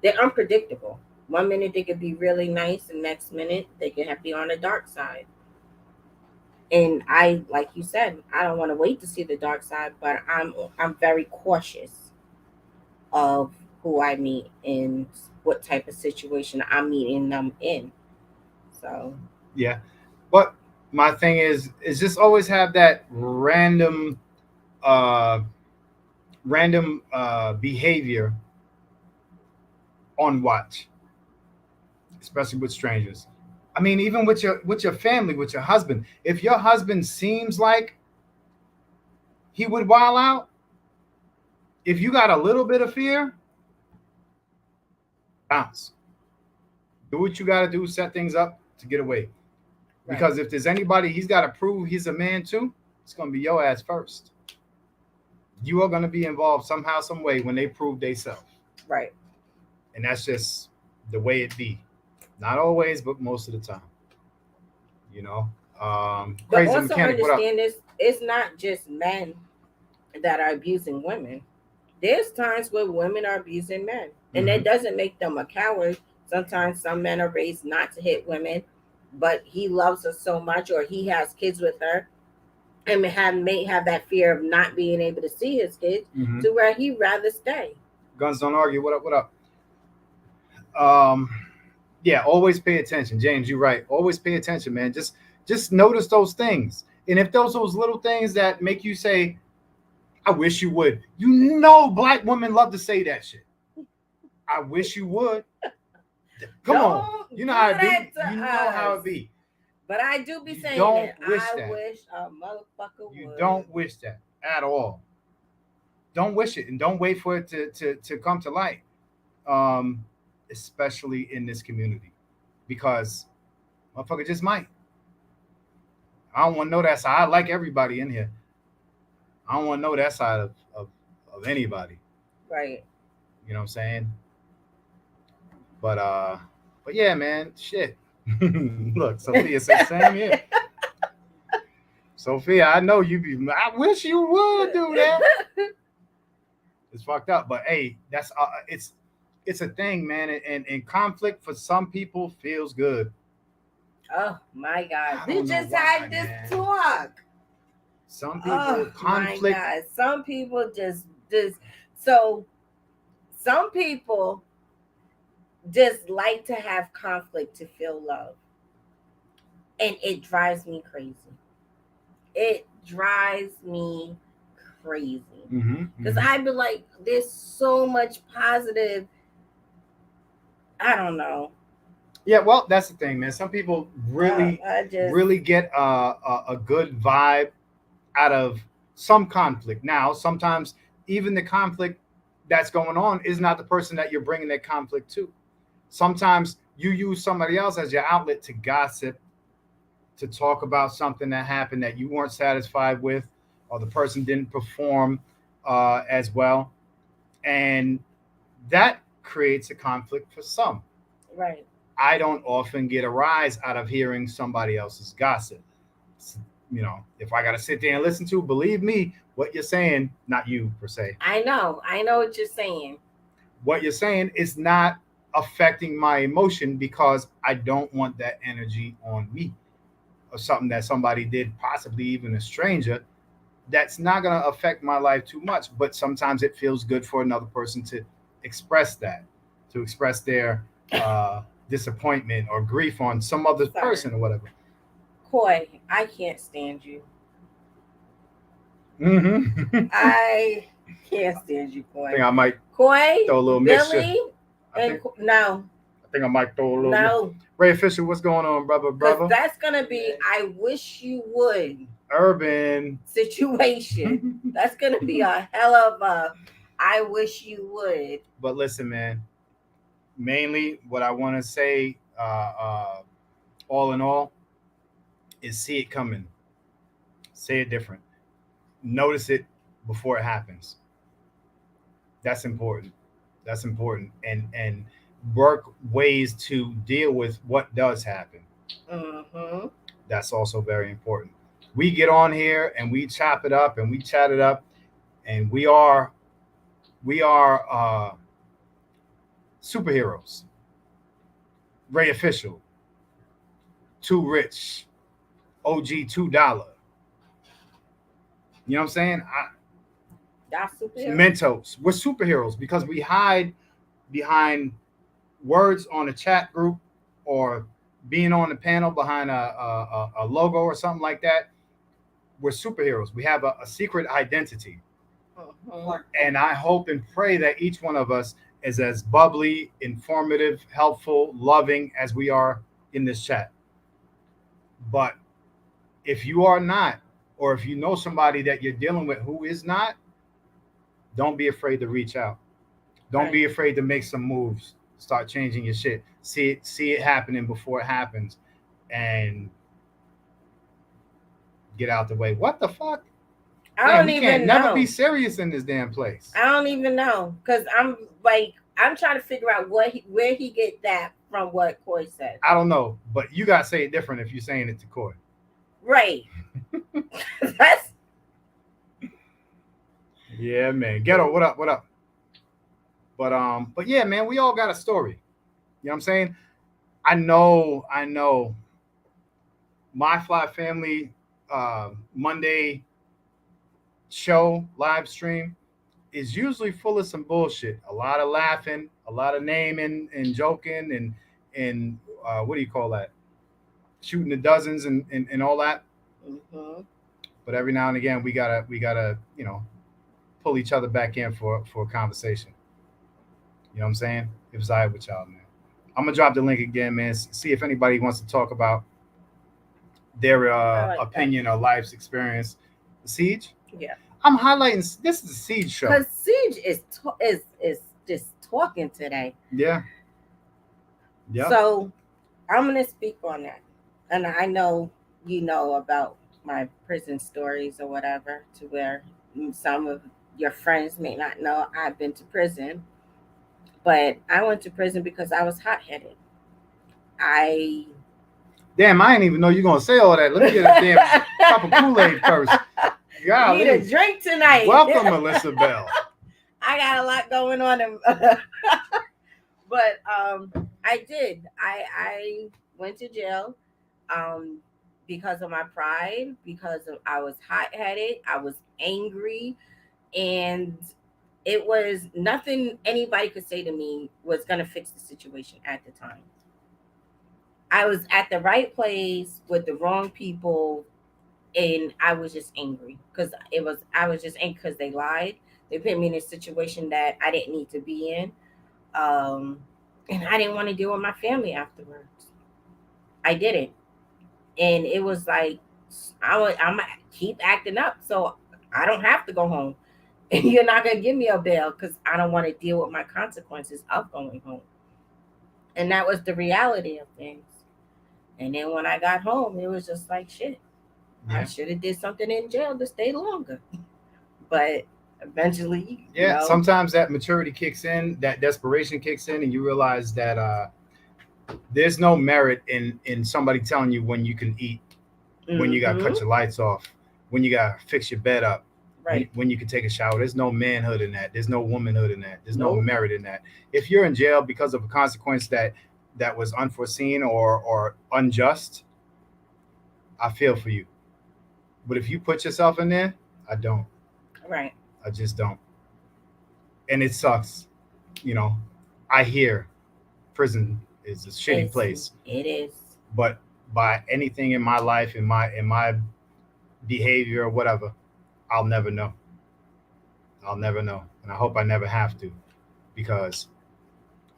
They're unpredictable. One minute they could be really nice, and next minute they could have be on the dark side. And I, like you said, I don't want to wait to see the dark side, but I'm very cautious of who I meet and what type of situation I'm meeting them in. So Yeah. But my thing is just always have that uh behavior on watch, especially with strangers. I mean, even with your family, with your husband. If your husband seems like he would wild out, if you got a little bit of fear, bounce. Do what you got to do, set things up to get away. right, Because if there's anybody he's got to prove he's a man too, it's gonna be your ass first. You are gonna be involved somehow, some way when they prove they self, right. and that's just the way it be. Not always, but most of the time. You know. But Crazy also mechanic. What up? understand this: it's not just men that are abusing women. There's times where women are abusing men, and that Hmm. doesn't make them a coward. Sometimes some men are raised not to hit women, but he loves her so much, or he has kids with her, and may have that fear of not being able to see his kids, Hmm. to where he'd rather stay. Guns don't argue. What up? What up? Um, yeah. Always pay attention, James. You're right. Always pay attention, man. Just notice those things, and if those little things that make you say, "I wish you would," black women love to say that shit. I wish you would. Come on. Don't You do know how it that be. to You know how us. it be. But I do be You saying don't that. wish I that. wish a motherfucker You would. don't wish that at all. Don't wish it and don't wait for it to come to light. Um, Especially in this community. Because motherfucker just might. I don't want to know that side. I like everybody in here. I don't want to know that side of anybody. Right. You know what I'm saying? But but yeah, man, shit. Look, Sophia said same here. Sophia, I know you be. I wish you would do that. It's fucked up, but hey, that's it's a thing, man. And conflict for some people feels good. Oh my God. I We don't know just why, had this man. talk. Some Oh people my conflict. God. Some people just so some people just like to have conflict to feel love. And it drives me crazy. It drives me crazy. Hmm. Because Hmm. I be like, there's so much positive. I don't know. Yeah, well, that's the thing, man. Some people really, I just really get a good vibe out of some conflict. Now, sometimes even the conflict that's going on is not the person that you're bringing that conflict to. Sometimes you use somebody else as your outlet to gossip, to talk about something that happened that you weren't satisfied with, or the person didn't perform as well. And that creates a conflict for some. right. I don't often get a rise out of hearing somebody else's gossip. You know, if I got to sit there and listen to, believe me, what you're saying, not you per se, I know. I know what you're saying. what you're saying is not affecting my emotion because I don't want that energy on me, or something that somebody did, possibly even a stranger, that's not going to affect my life too much. But sometimes it feels good for another person to express that, to express their disappointment or grief on some other Sorry. person or whatever. Koi, I can't stand you. Hmm. I can't stand you, I Koi. think I might Koi, throw a little mixture. Billy, I and think no, I think I might throw a little. no. Ray Fisher, what's going on, brother? Because Brother, that's going to be, I wish you would Urban. situation. That's going to be a hell of a, I wish you would. But listen, man. Mainly, what I want to say, all in all, is see it coming. Say it different. Notice it before it happens. That's important. That's important. And work ways to deal with what does happen. Mm-hmm. That's also very important. We get on here and we chop it up and we chat it up, and we are superheroes. Ray Official, Too Rich, OG $2. You know what I'm saying? That's superhero. Mentos. We're superheroes because we hide behind words on a chat group or being on the panel behind a logo or something like that. We're superheroes. We have a secret identity. Mhm. And I hope and pray that each one of us is as bubbly, informative, helpful, loving as we are in this chat. But if you are not, or if you know somebody that you're dealing with who is not, don't be afraid to reach out. Don't be Right. afraid to make some moves. Start changing your shit. See it happening before it happens, and get out the way. What the fuck? I Damn, don't we can't even never be know. serious in this damn place. I don't even know because I'm like I'm trying to figure out where he get that from. What Corey said. I don't know, but you gotta say it different if you're saying it to court. Right. That's Yeah, man. Ghetto, what up? What up? But yeah, man, we all got a story. You know what I'm saying? I know. My Fly Family Monday show live stream is usually full of some bullshit. A lot of laughing, a lot of naming and joking, and what do you call that? Shooting the dozens and all that. hmm But every now and again, we gotta pull each other back in for a conversation. You know what I'm saying? It was all right with y'all, man. I'm gonna drop the link again, man. See if anybody wants to talk about their I like that. opinion or life's experience. The siege. Yeah. I'm highlighting. This is a siege show. Because Siege is just talking today. Yeah. Yeah. So I'm gonna speak on that, and I know you know about my prison stories or whatever, to where some of your friends may not know I've been to prison, but I went to prison because I was hot headed. I Damn, I didn't even know you're gonna say all that. Let me get a damn cup of Kool-Aid first. need a Golly. drink tonight. Welcome, Melissa Bell. I got a lot going on, but I did. I went to jail um, because of my pride, because I was hot headed, I was angry, and it was nothing anybody could say to me was gonna fix the situation at the time. I was at the right place with the wrong people, and I was just angry because I was just angry because they lied. They put me in a situation that I didn't need to be in, um, and I didn't want to deal with my family afterwards. I didn't, and it was like I'm gonna keep acting up, so I don't have to go home, and you're not gonna give me a bail because I don't want to deal with my consequences of going home, and that was the reality of things. And then when I got home, it was just like shit. I Yeah. should have did something in jail to stay longer. But eventually, Yeah. Sometimes that maturity kicks in, that desperation kicks in, and you realize that there's no merit in somebody telling you when you can eat, when you got to hmm cut your lights off, when you got to fix your bed up, right. when you can take a shower. There's no manhood in that. There's no womanhood in that. There's no Nope. merit in that. If you're in jail because of a consequence that was unforeseen or unjust, I feel for you. But if you put yourself in there, I don't. Right. I just don't. And it sucks. You know, I hear prison is a shitty It's place, it is. but by anything in my life, in my behavior or whatever, I'll never know. I'll never know. And I hope I never have to because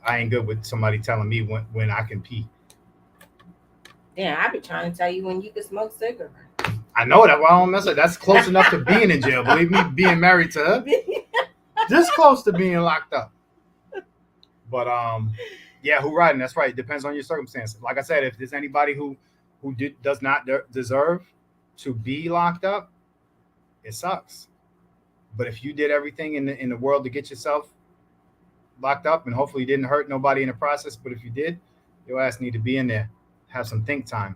I ain't good with somebody telling me when I can pee. Yeah, I be trying to tell you when you can smoke cigarettes. I know that. Well, I don't mess up. That's close enough to being in jail. Believe me, being married to her, this close to being locked up. But yeah, who riding? That's right. It depends on your circumstances. Like I said, if there's anybody who does not deserve to be locked up, it sucks. But if you did everything in the world to get yourself locked up, and hopefully you didn't hurt nobody in the process, but if you did, your ass need to be in there, have some think time.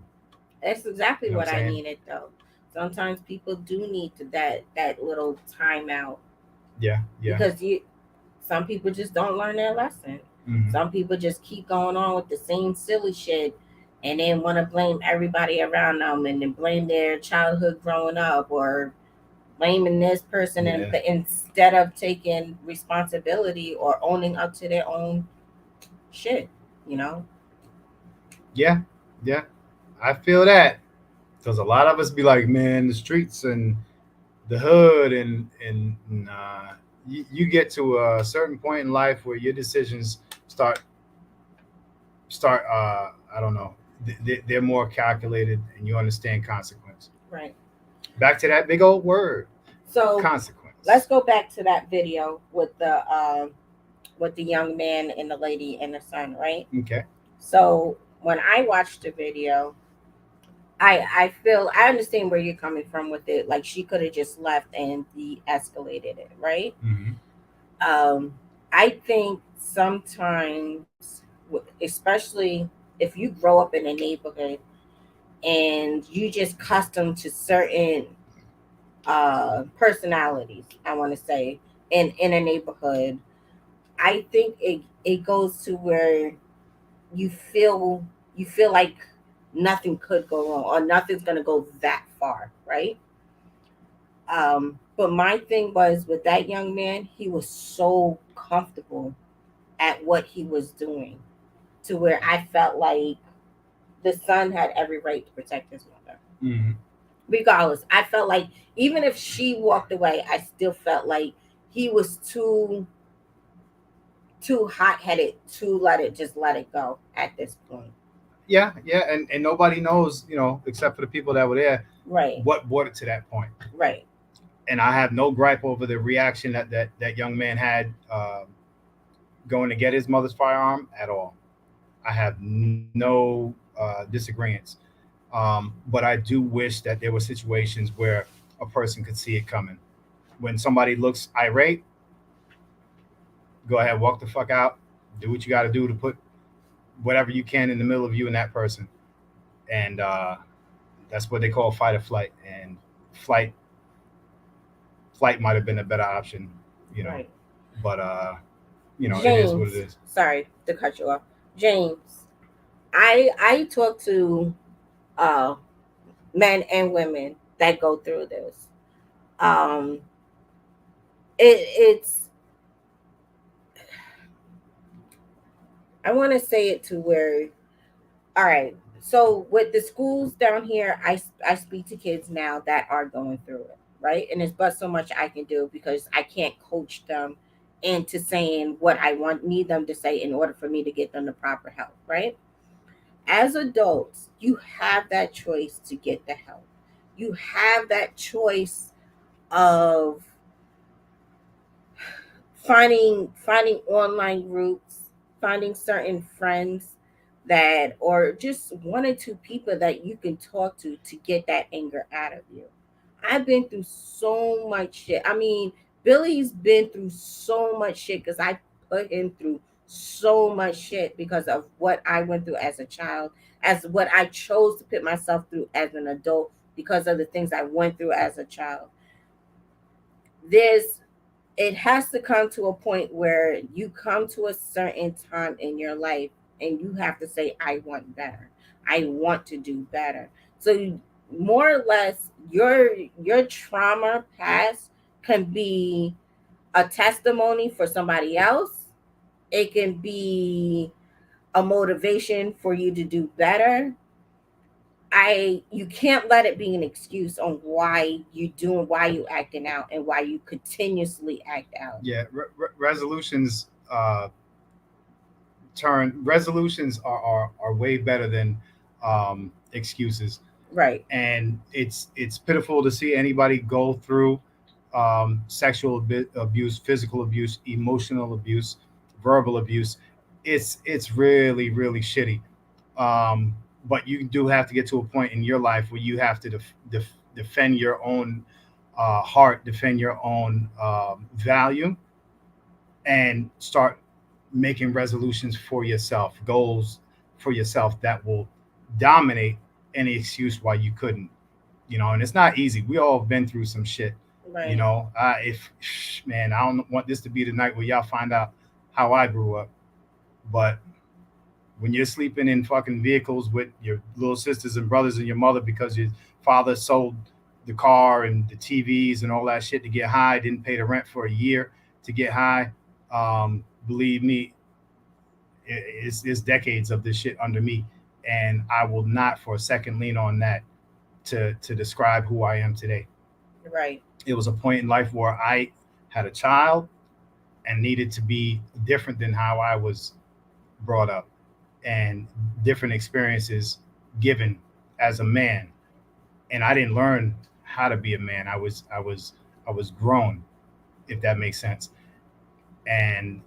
That's exactly You know what what I'm I saying? needed though. Sometimes people do need that little timeout Yeah, yeah, because you some people just don't learn their lesson. Hmm. Some people just keep going on with the same silly shit and then want to blame everybody around them and then blame their childhood growing up or blaming this person and Yeah, instead of taking responsibility or owning up to their own shit, you know? yeah, yeah. I feel that because a lot of us be like, man, the streets and the hood and you get to a certain point in life where your decisions start I don't know, they're more calculated and you understand consequence. Right. Back to that big old word, So let's consequence. go back to that video with the young man and the lady and the son, right? Okay. So when I watched the video, I feel I understand where you're coming from with it. Like she could have just left and de-escalated it, right? Hmm. Um, I think sometimes, especially if you grow up in a neighborhood and you just custom to certain personalities, I want to say, in a neighborhood, I think it goes to where you feel you feel like nothing could go wrong or nothing's gonna go that far, right? But my thing was with that young man, he was so comfortable at what he was doing to where I felt like the son had every right to protect his mother. Hmm. Regardless, I felt like even if she walked away, I still felt like he was too hot headed to let it go at this point. Yeah, yeah, and nobody knows, except for the people that were there, Right, what brought it to that point. right, And I have no gripe over the reaction that young man had, going to get his mother's firearm at all. I have no disagreements. But I do wish that there were situations where a person could see it coming. When somebody looks irate, go ahead, walk the fuck out, do what you got to do to put whatever you can in the middle of you and that person. And that's what they call fight or flight. And flight, flight might have been a better option, you know. right. But it is what James, it is. sorry to cut you off. James, I talk to uh men and women that go through this. Um it's I want to say it to where all right. So with the schools down here, I speak to kids now that are going through it, right? And there's but so much I can do because I can't coach them into saying what I want need them to say in order for me to get them the proper help, right? As adults, you have that choice to get the help. You have that choice of finding online groups, finding certain friends that or just one or two people that you can talk to get that anger out of you. I've been through so much shit. I mean, Billy's been through so much shit because I put him through so much shit because of what I went through as a child, as what I chose to put myself through as an adult because of the things I went through as a child. There's it has to come to a point where you come to a certain time in your life and you have to say I want better. I want to do better. So more or less your trauma past can be a testimony for somebody else. It can be a motivation for you to do better. I you can't let it be an excuse on why you acting out and why you continuously act out. Yeah, resolutions, resolutions are way better than excuses. Right. And it's pitiful to see anybody go through sexual abuse, physical abuse, emotional abuse, verbal abuse. It's really really shitty. um, but you do have to get to a point in your life where you have to defend your own heart, defend your own value, and start making resolutions for yourself, goals for yourself that will dominate any excuse why you couldn't. And it's not easy. We all been through some shit. Right. If man, I don't want this to be the night where y'all find out how I grew up. But when you're sleeping in fucking vehicles with your little sisters and brothers and your mother because your father sold the car and the TVs and all that shit to get high, didn't pay the rent for a year to get high, believe me, it's decades of this shit under me, and I will not for a second lean on that to describe who I am today. Right. It was a point in life where I had a child and needed to be different than how I was brought up, and different experiences given as a man, and I didn't learn how to be a man. I was grown, if that makes sense. And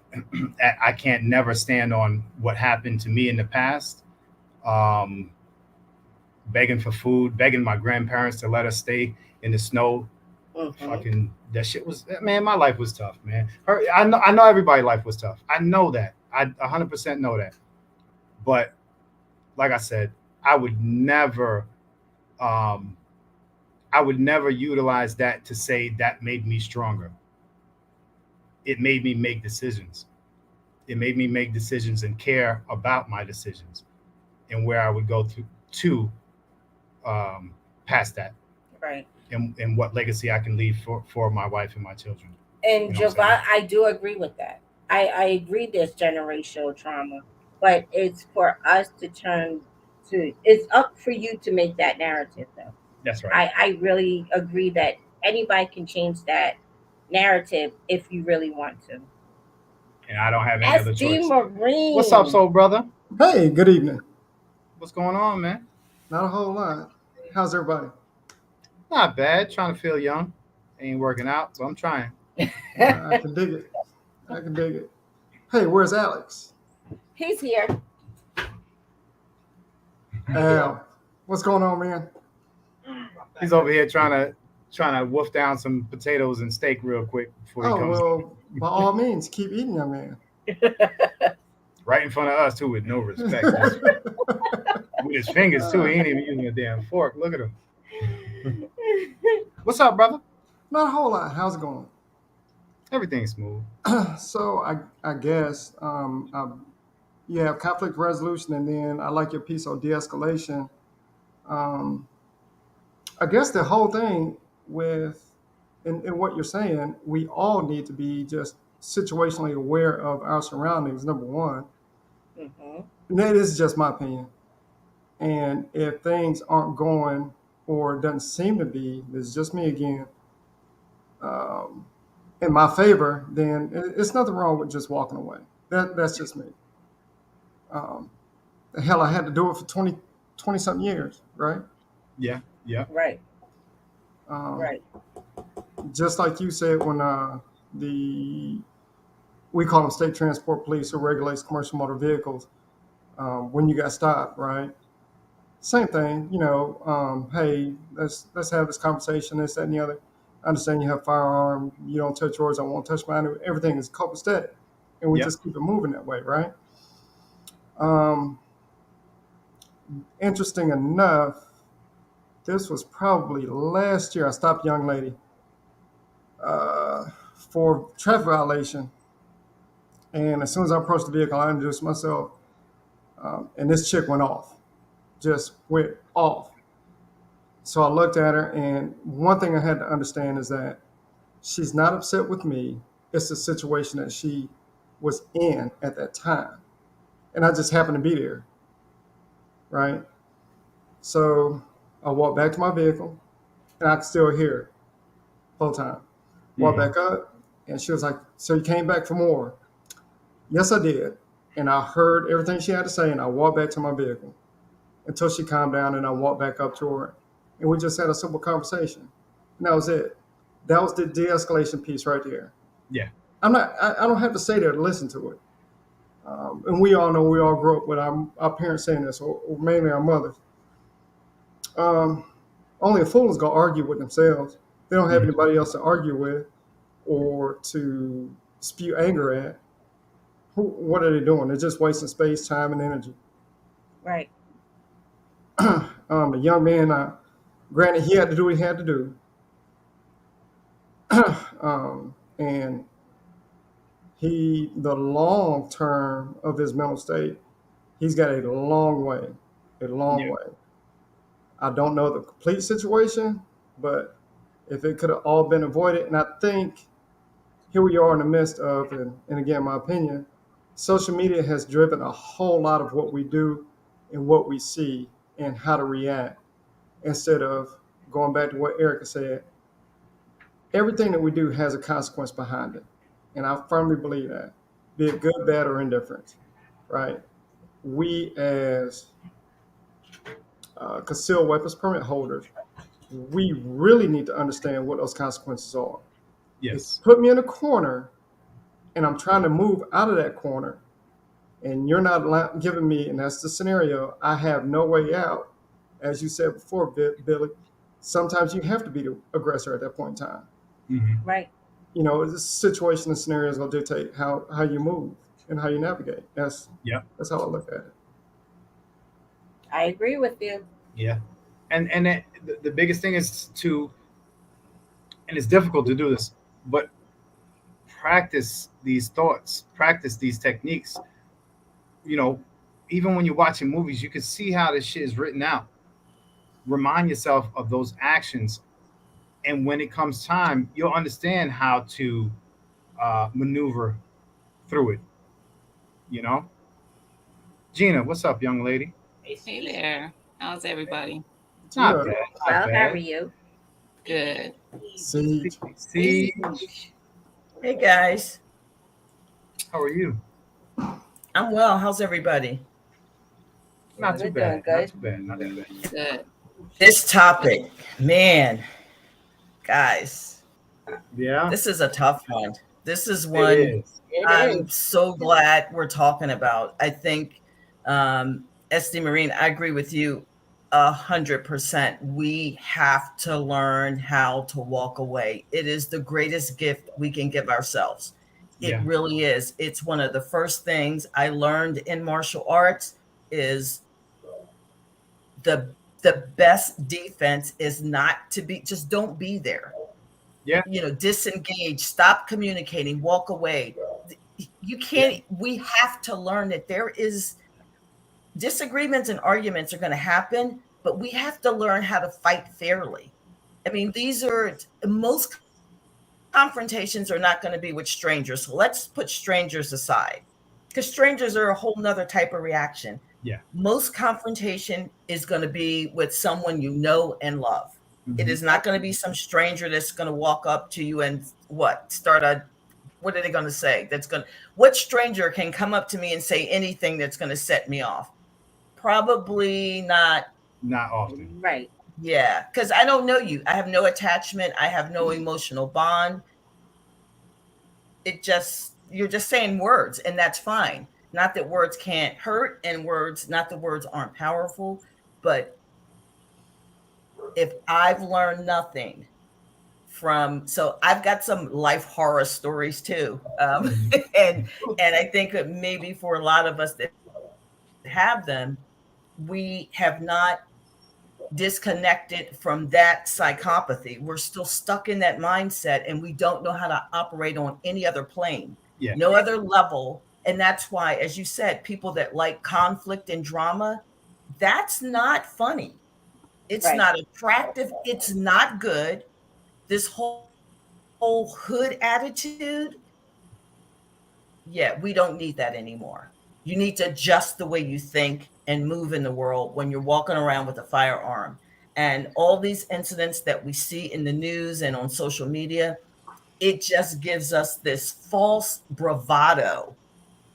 I can't never stand on what happened to me in the past. Um, Begging for food, begging my grandparents to let us stay in the snow. Mm-hmm. Fucking that shit was, man. My life was tough, man. I know everybody's life was tough. I know that. I 100% know that. But like I said, I would never, um, I would never utilize that to say that made me stronger. It made me make decisions. It made me make decisions and care about my decisions and where I would go to um, past that, Right. and what legacy I can leave for my wife and my children. And You know what I'm Jeff, saying? I do agree with that. I agree there's generational trauma, but it's for us to turn to, it's up for you to make that narrative though. That's right. I really agree that anybody can change that narrative if you really want to. And I don't have any other SD choice. What's up, Marine. soul brother? Hey, good evening. What's going on, man? Not a whole lot. How's everybody? Not bad. Trying to feel young. Ain't working out, but I'm trying. I can dig it. I can dig it. Hey, where's Alex? He's here. Al, what's going on, man? He's over here trying to wolf down some potatoes and steak real quick before he Oh, comes well, by all means, keep eating, young man. right in front of us too with no respect. With his fingers too. He ain't even using a damn fork. Look at him. What's up, brother? Not a whole lot. How's it going? Everything's smooth. So I guess you have conflict resolution, and then I like your piece on de-escalation. Um, I guess the whole thing with in what you're saying, we all need to be just situationally aware of our surroundings. Number one, Hmm. and that is just my opinion. And if things aren't going or doesn't seem to be, this is just me again, um, in my favor, then it's nothing wrong with just walking away. That's just me. Um, hell, I had to do it for 20 something years, right? Yeah, yeah, Right. Um, Right. just like you said, when the we call them state transport police who regulates commercial motor vehicles, when you got stopped, right? Same thing, hey, let's have this conversation, this, that, and the other. I understand you have a firearm, you don't touch yours, I won't touch mine. Everything is copacetic, and we yeah. just keep it moving that way, right? Um, interesting enough, this was probably last year. I stopped a young lady uh, for traffic violation, and as soon as I approached the vehicle, I introduced myself, and this chick went off, just went off. So I looked at her, and one thing I had to understand is that she's not upset with me. It's the situation that she was in at that time. And I just happened to be there, right? So I walked back to my vehicle, and I could still hear her the whole time. Walked Mhm. back up, and she was like, "So you came back for more?" Yes, I did. And I heard everything she had to say, and I walked back to my vehicle until she calmed down, and I walked back up to her. And we just had a simple conversation. And that was it. That was the de-escalation piece right there. Yeah. I don't have to say that to listen to it. And we all know we all grew up with our parents saying this, or mainly our mothers. Um, only a fool is going to argue with themselves. They don't have Mhm. anybody else to argue with or to spew anger at. What are they doing? They're just wasting space, time, and energy. Right. A young man, granted, he had to do what he had to do. And the long term of his mental state, he's got a long way, a long Yeah. way. I don't know the complete situation, but if it could have all been avoided, and I think here we are in the midst of, and again, my opinion, social media has driven a whole lot of what we do and what we see and how to react instead of going back to what Erica said. Everything that we do has a consequence behind it. And I firmly believe that, be it good, bad, or indifferent, right? We, as concealed weapons permit holders, we really need to understand what those consequences are. If you Yes. put me in a corner and I'm trying to move out of that corner, and you're not giving me, and that's the scenario, I have no way out. As you said before, Billy, sometimes you have to be the aggressor at that point in time. Hmm. Right. You know, this situation and scenarios will dictate how you move and how you navigate. Yeah. That's how I look at it. I agree with you. Yeah. And the biggest thing is to, and it's difficult to do this, but practice these thoughts, practice these techniques. You know, even when you're watching movies, you can see how this shit is written out. Remind yourself of those actions, and when it comes time, you'll understand how to maneuver through it. You know, Gina, what's up, young lady? Hey there. How's everybody? Not Gina, bad, not Well, how are bad. you? Good. Siege. See, Hey guys, how are you? I'm well. How's everybody? Not too We're doing bad, not good. too bad, not too bad. Good. This topic, man, guys, Yeah, this is a tough one. This is it one is. It I'm is. so glad we're talking about. I think, SD Marine, I agree with you 100%. We have to learn how to walk away. It is the greatest gift we can give ourselves. It Yeah, really is. It's one of the first things I learned in martial arts is the best defense is not to be, just don't be there. yeah, Disengage, stop communicating, walk away. You yeah, can't, we have to learn that there is disagreements and arguments are going to happen, but we have to learn how to fight fairly. I mean, these are most confrontations are not going to be with strangers. So let's put strangers aside because strangers are a whole nother type of reaction. yeah. Most confrontation is going to be with someone you know and love. It Hmm. is not going to be some stranger that's going to walk up to you and start a, what are they going to say? What stranger can come up to me and say anything that's going to set me off? Probably not. Not often. Right. Yeah, because I don't know you. I have no attachment. I have no emotional bond. You're just saying words, and that's fine. Not that words can't hurt, and not that words aren't powerful, but if I've learned nothing so I've got some life horror stories too, Mhm. and I think that maybe for a lot of us that have them, we have not disconnected from that psychopathy. We're still stuck in that mindset and we don't know how to operate on any other plane, Yeah, no other level. And that's why, as you said, people that like conflict and drama, that's not funny. It's Right. not attractive. It's not good. This whole hood attitude, yeah, we don't need that anymore. You need to adjust the way you think and move in the world when you're walking around with a firearm. And all these incidents that we see in the news and on social media, it just gives us this false bravado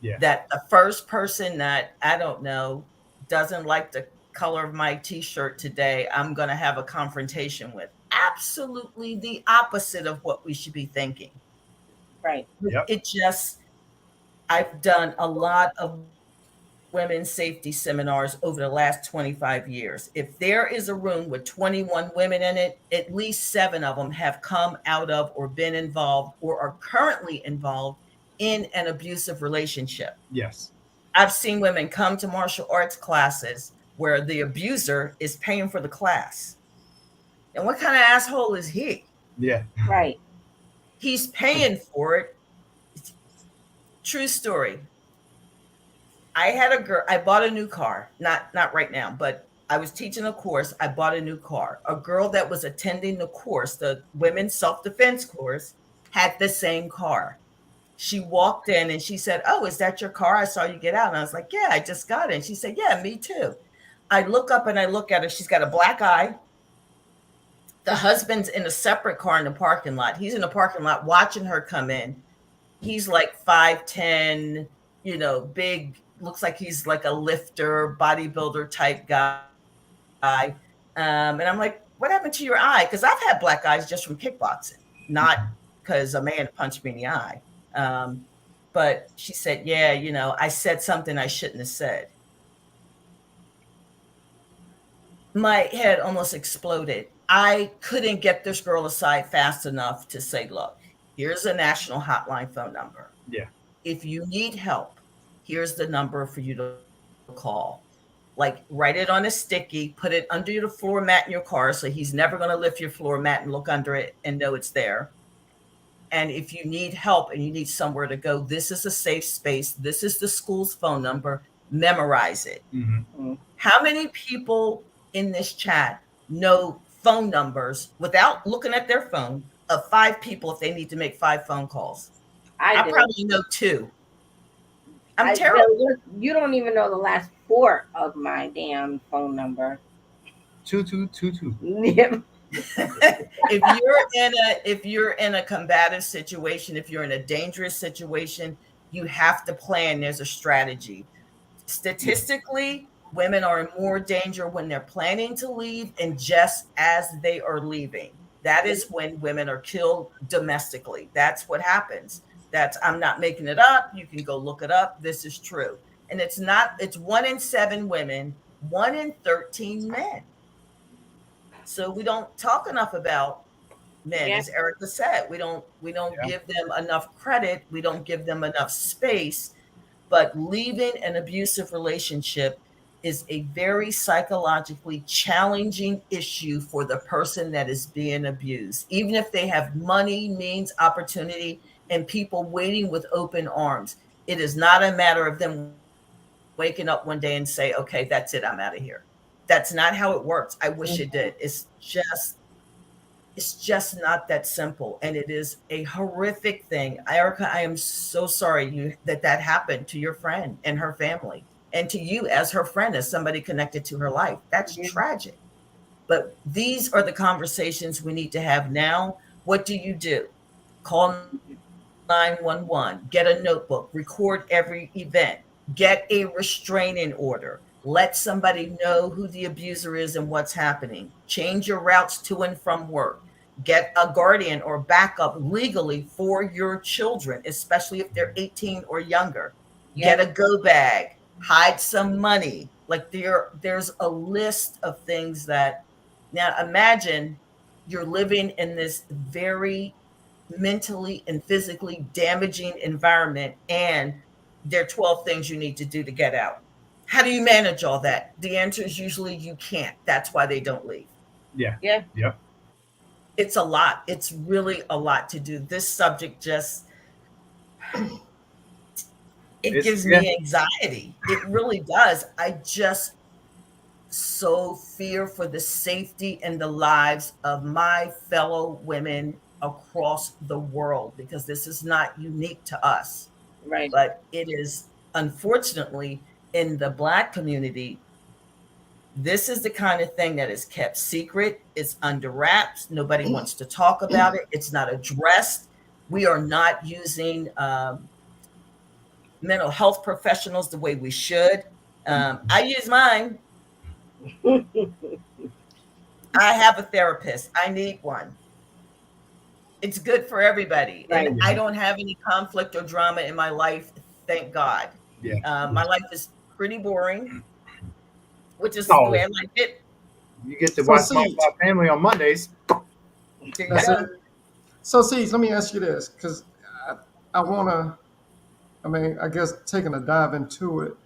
yeah, that the first person that, I don't know, doesn't like the color of my t-shirt today, I'm going to have a confrontation with. Absolutely the opposite of what we should be thinking. Right. yep, It just, I've done a lot of women's safety seminars over the last 25 years. If there is a room with 21 women in it, at least 7 of them have come out of or been involved or are currently involved in an abusive relationship. yes, I've seen women come to martial arts classes where the abuser is paying for the class. And what kind of asshole is he? yeah, Right. He's paying for it. True story. I had a girl. I bought a new car. Not right now, but I was teaching a course. I bought a new car. A girl that was attending the course, the women's self defense course, had the same car. She walked in and she said, "Oh, is that your car? I saw you get out." And I was like, "Yeah, I just got it." And she said, "Yeah, me too." I look up and I look at her. She's got a black eye. The husband's in a separate car in the parking lot. He's in the parking lot watching her come in. He's like 5'10", big, looks like he's like a lifter, bodybuilder type guy. And I'm like, what happened to your eye? Because I've had black eyes just from kickboxing, not because a man punched me in the eye. Um, but she said, yeah, I said something I shouldn't have said. My head almost exploded. I couldn't get this girl aside fast enough to say, look, here's a national hotline phone number. Yeah. If you need help, here's the number for you to call. Like, write it on a sticky, put it under the floor mat in your car so he's never going to lift your floor mat and look under it and know it's there. And if you need help and you need somewhere to go, this is a safe space. This is the school's phone number. Memorize it. Mm-hmm. How many people in this chat know phone numbers without looking at their phone of 5 people if they need to make 5 phone calls? I probably know 2. I'm terrible. You don't even know the last 4 of my damn phone number. 2222. Yeah. If you're in a combative situation, if you're in a dangerous situation, you have to plan. There's a strategy. Statistically, women are in more danger when they're planning to leave and just as they are leaving. That is when women are killed domestically. That's what happens. I'm not making it up. You can go look it up. This is true. And it's 1 in 7 women, 1 in 13 men. So we don't talk enough about men, as Erica said. We don't give them enough credit. We don't give them enough space. But leaving an abusive relationship is a very psychologically challenging issue for the person that is being abused. Even if they have money, means, opportunity, and people waiting with open arms, it is not a matter of them waking up one day and say, okay, that's it, I'm out of here. That's not how it works. I wish it did. It's just not that simple, and it is a horrific thing. Erica, I am so sorry that happened to your friend and her family, and to you as her friend, as somebody connected to her life. That's tragic. But these are the conversations we need to have now. What do? Call 911, get a notebook, record every event, get a restraining order, let somebody know who the abuser is and what's happening, change your routes to and from work, get a guardian or backup legally for your children, especially if they're 18 or younger. Get a go bag, hide some money. Like there's a list of things that, now imagine you're living in this very mentally and physically damaging environment, and there are 12 things you need to do to get out. How do you manage all that? The answer is usually you can't. That's why they don't leave. Yeah. Yep. It's a lot. It's really a lot to do. This subject just, it gives me anxiety. It really does. I just so fear for the safety and the lives of my fellow women across the world, because this is not unique to us. Right. But it is, unfortunately, in the Black community, this is the kind of thing that is kept secret. It's under wraps. Nobody wants to talk about it. It's not addressed. We are not using mental health professionals the way we should. I use mine. I have a therapist. I need one. It's good for everybody. Right. And I don't have any conflict or drama in my life, thank God. Yeah. My life is pretty boring, which is the way I like it. You get to watch my family on Mondays. That's it. So, Cease, let me ask you this, because I want to, I guess taking a dive into it,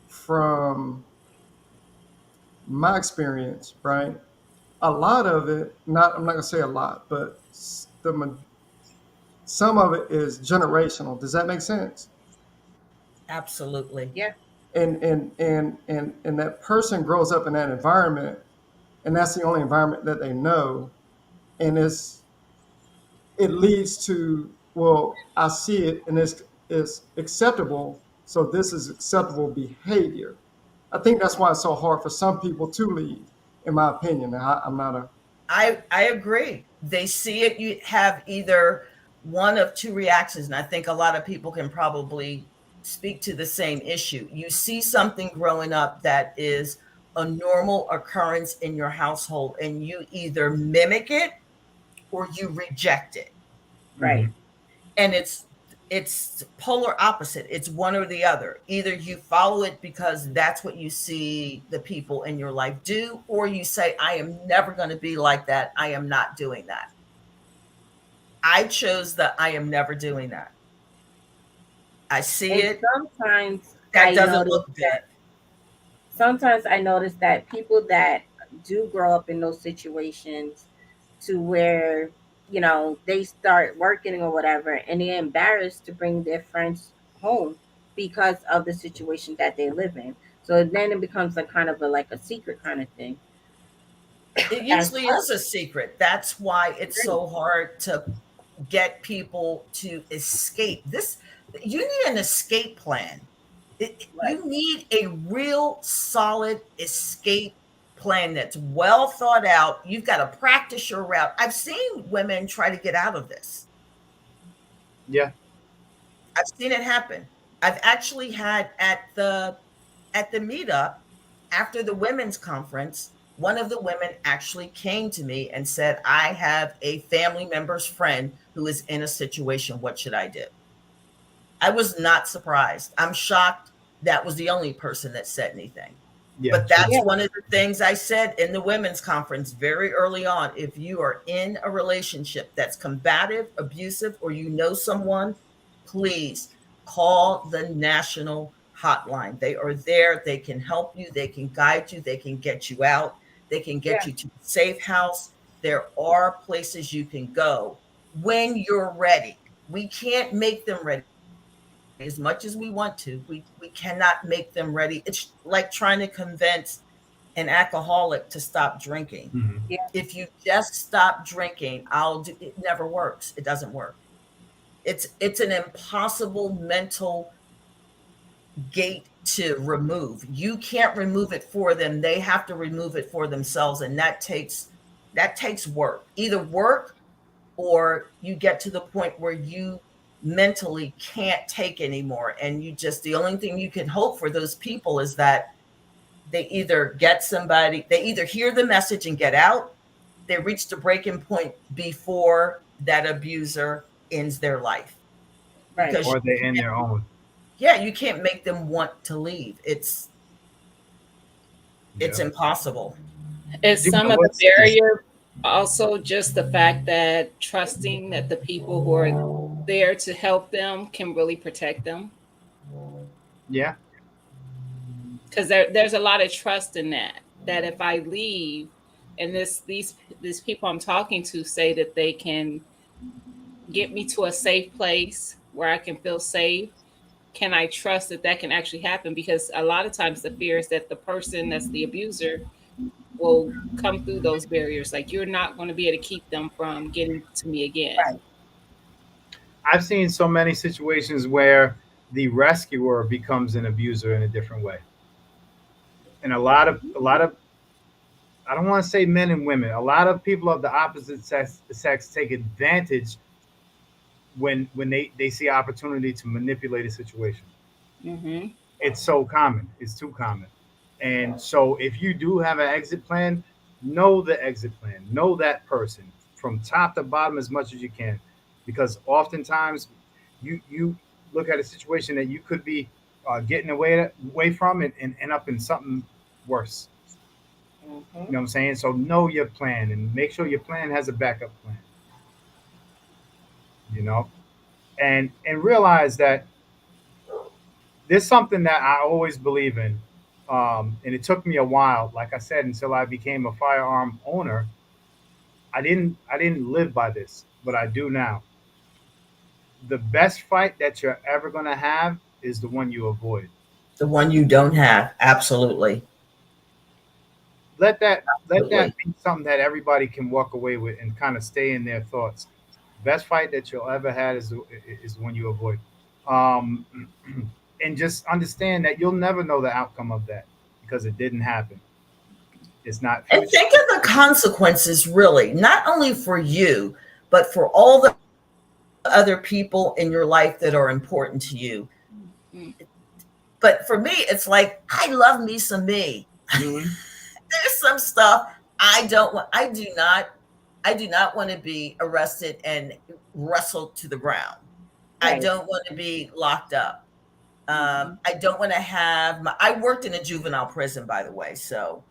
from my experience, right? A lot of it, I'm not going to say a lot, but some of it is generational. Does that make sense? Absolutely. Yeah. And that person grows up in that environment, and that's the only environment that they know, and it leads to, well, I see it and it's acceptable, so this is acceptable behavior. I think that's why it's so hard for some people to leave, in my opinion. I'm not a I agree. They see it. You have either one of two reactions, and I think a lot of people can probably speak to the same issue. You see something growing up that is a normal occurrence in your household, and you either mimic it or you reject it. Right. Hmm. And it's polar opposite. It's one or the other. Either you follow it because that's what you see the people in your life do, or you say, I am never going to be like that. I am not doing that. I chose that. I am never doing that. I see And it. sometimes That I doesn't notice look good. that people that do grow up in those situations to where, they start working or whatever, and they're embarrassed to bring their friends home because of the situation that they live in. So then it becomes a kind of a like a secret kind of thing It as usually well. is a secret. That's why it's Right. so hard to get people to escape. You need an escape plan. Right. You need a real solid escape plan that's well thought out. You've got to practice your route. I've seen women try to get out of this. Yeah. I've seen it happen. I've actually had at the meetup after the women's conference, one of the women actually came to me and said, I have a family member's friend who is in a situation. What should I do? I was not surprised. I'm shocked that was the only person that said anything. Yeah. But True. that's Yeah. one of the things I said in the women's conference very early on. If you are in a relationship that's combative, abusive, or you know someone, please call the national hotline. They are there. They can help you. They can guide you. They can get you out. They can get Yeah. you to a safe house. There are places you can go when you're ready. We can't make them ready as much as we want to. We cannot make them ready. It's like trying to convince an alcoholic to stop drinking. Hmm. Yeah. If you just stop drinking, I'll do it. Never works. It doesn't work. It's an impossible mental gate to remove. You can't remove it for them. They have to remove it for themselves, and that takes work. Either work or you get to the point where you mentally can't take anymore, and you just, the only thing you can hope for those people is that they either hear the message and get out, they reach the breaking point before that abuser ends their life. Right. Because Or they in their own. yeah, you can't make them want to leave. It's Yeah. impossible. Is You know some of the what's is barrier also just the fact that trusting that the people who are there to help them can really protect them? Yeah. Because there's a lot of trust in that. That if I leave, and these people I'm talking to say that they can get me to a safe place where I can feel safe. Can I trust that that can actually happen? Because a lot of times the fear is that the person that's the abuser will come through those barriers. Like you're not going to be able to keep them from getting to me again. Right. I've seen so many situations where the rescuer becomes an abuser in a different way, and a lot of I don't want to say men and women. A lot of people of the opposite sex take advantage when they see opportunity to manipulate a situation. Mm-hmm. It's so common. It's too common. And so if you do have an exit plan, know the exit plan. Know that person from top to bottom as much as you can. Because oftentimes you look at a situation that you could be getting away from and end up in something worse. Hmm. You know what I'm saying? So know your plan and make sure your plan has a backup plan, you know? And realize that there's something that I always believe in. And it took me a while, like I said, until I became a firearm owner. I didn't live by this, but I do now. the best fight that you're ever gonna have is the one you avoid. The one you don't have. Absolutely. Let that Absolutely. be something that everybody can walk away with and kind of stay in their thoughts. Best fight that you'll ever had is the one you avoid. Um, and just understand that you'll never know the outcome of that because it didn't happen. It's not And future. think of the consequences, really, not only for you, but for all the other people in your life that are important to you. Mm. But for me, it's like, I love me some me. Mhm. There's some stuff I don't want. I do not want to be arrested and wrestled to the ground. I Right. don't want to be locked up. Mhm. I don't want to have I worked in a juvenile prison, by the way, so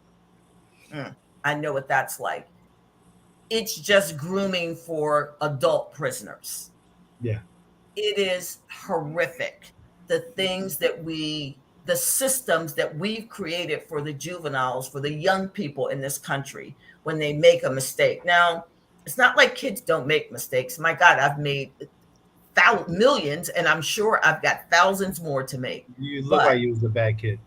I know what that's like. It's just grooming for adult prisoners. Yeah. It is horrific. The things that the systems that we've created for the juveniles, for the young people in this country when they make a mistake. Now, it's not like kids don't make mistakes. My God, I've made millions, and I'm sure I've got thousands more to make. You look But like you was a bad kid.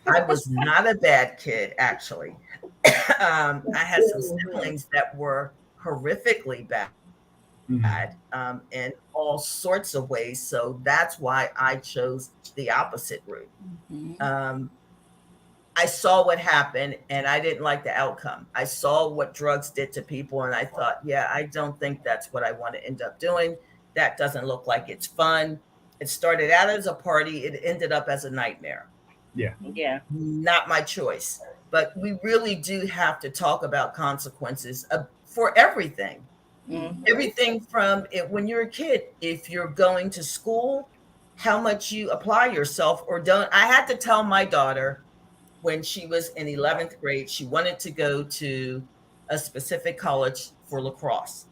I was not a bad kid, actually. I had some siblings that were horrifically bad Mhm. in all sorts of ways. So that's why I chose the opposite route. Mhm. Um, I saw what happened and I didn't like the outcome. I saw what drugs did to people and I thought, yeah, I don't think that's what I want to end up doing. That doesn't look like it's fun. It started out as a party, it ended up as a nightmare. Yeah. Yeah. Not my choice. But we really do have to talk about consequences for everything. Mm-hmm. Everything from it when you're a kid, if you're going to school, how much you apply yourself or don't. I had to tell my daughter when she was in 11th grade, she wanted to go to a specific college for lacrosse.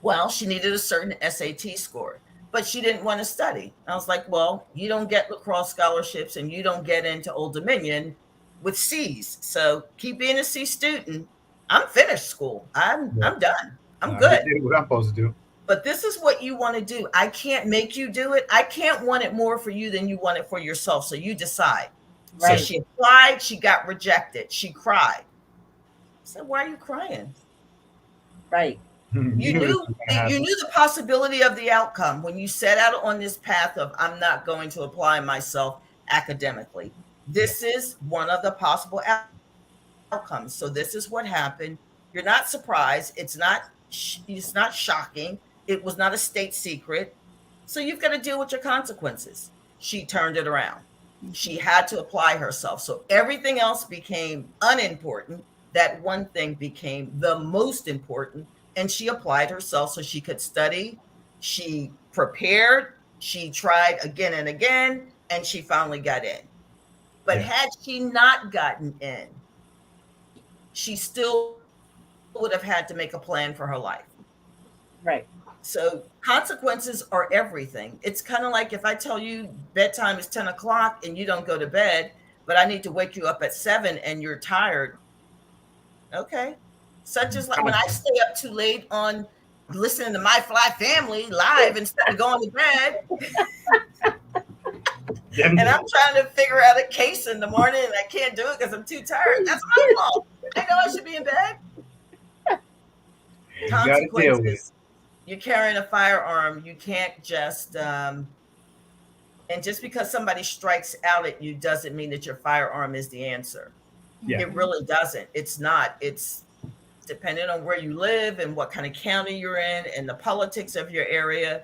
Well, she needed a certain SAT score, but she didn't want to study. I was like, well, you don't get lacrosse scholarships and you don't get into Old Dominion with C's. So keep being a C student. I'm finished school. I'm Yeah. I'm done. I'm You good. did what I'm supposed to do. But this is what you want to do. I can't make you do it. I can't want it more for you than you want it for yourself. So you decide. So Yeah. Right. she applied, she got rejected. She cried. I said, why are you crying? Right. You You knew this knew was gonna you happen. knew the possibility of the outcome when you set out on this path of I'm not going to apply myself academically. Yeah. This is one of the possible outcomes. So this is what happened. You're not surprised. It's not shocking. It was not a state secret. So you've got to deal with your consequences. She turned it around. She Mhm. had to apply herself. So everything else became unimportant. That one thing became the most important. And she applied herself so she could study. She prepared. She tried again and again. And she finally got in. But Yeah. had she not gotten in, she still would have had to make a plan for her life. Right. So consequences are everything. It's kind of like if I tell you bedtime is 10 o'clock and you don't go to bed, but I need to wake you up at 7 and you're tired. Okay. Such as like when I stay up too late on listening to My Fly Family live instead of going to bed, Them and I'm days. trying to figure out a case in the morning and I can't do it because I'm too tired. That's my fault. I know I should be in bed. You got to deal with it. Consequences. You're carrying a firearm. You can't just and just because somebody strikes out at you doesn't mean that your firearm is the answer. Yeah. It really doesn't. It's not. It's depending on where you live and what kind of county you're in and the politics of your area,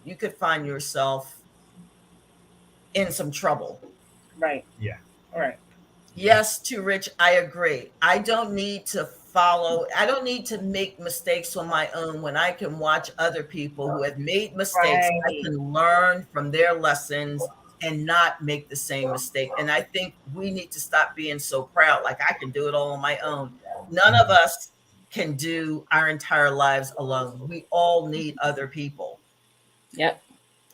you could find yourself in some trouble. Right. Yeah. Right. Yes, too rich. I agree. I don't need to follow, I don't need to make mistakes on my own when I can watch other people who have made mistakes. I Right. can learn from their lessons and not make the same mistake. And I think we need to stop being so proud, like I can do it all on my own. None of us can do our entire lives alone. We all need other people. Yep.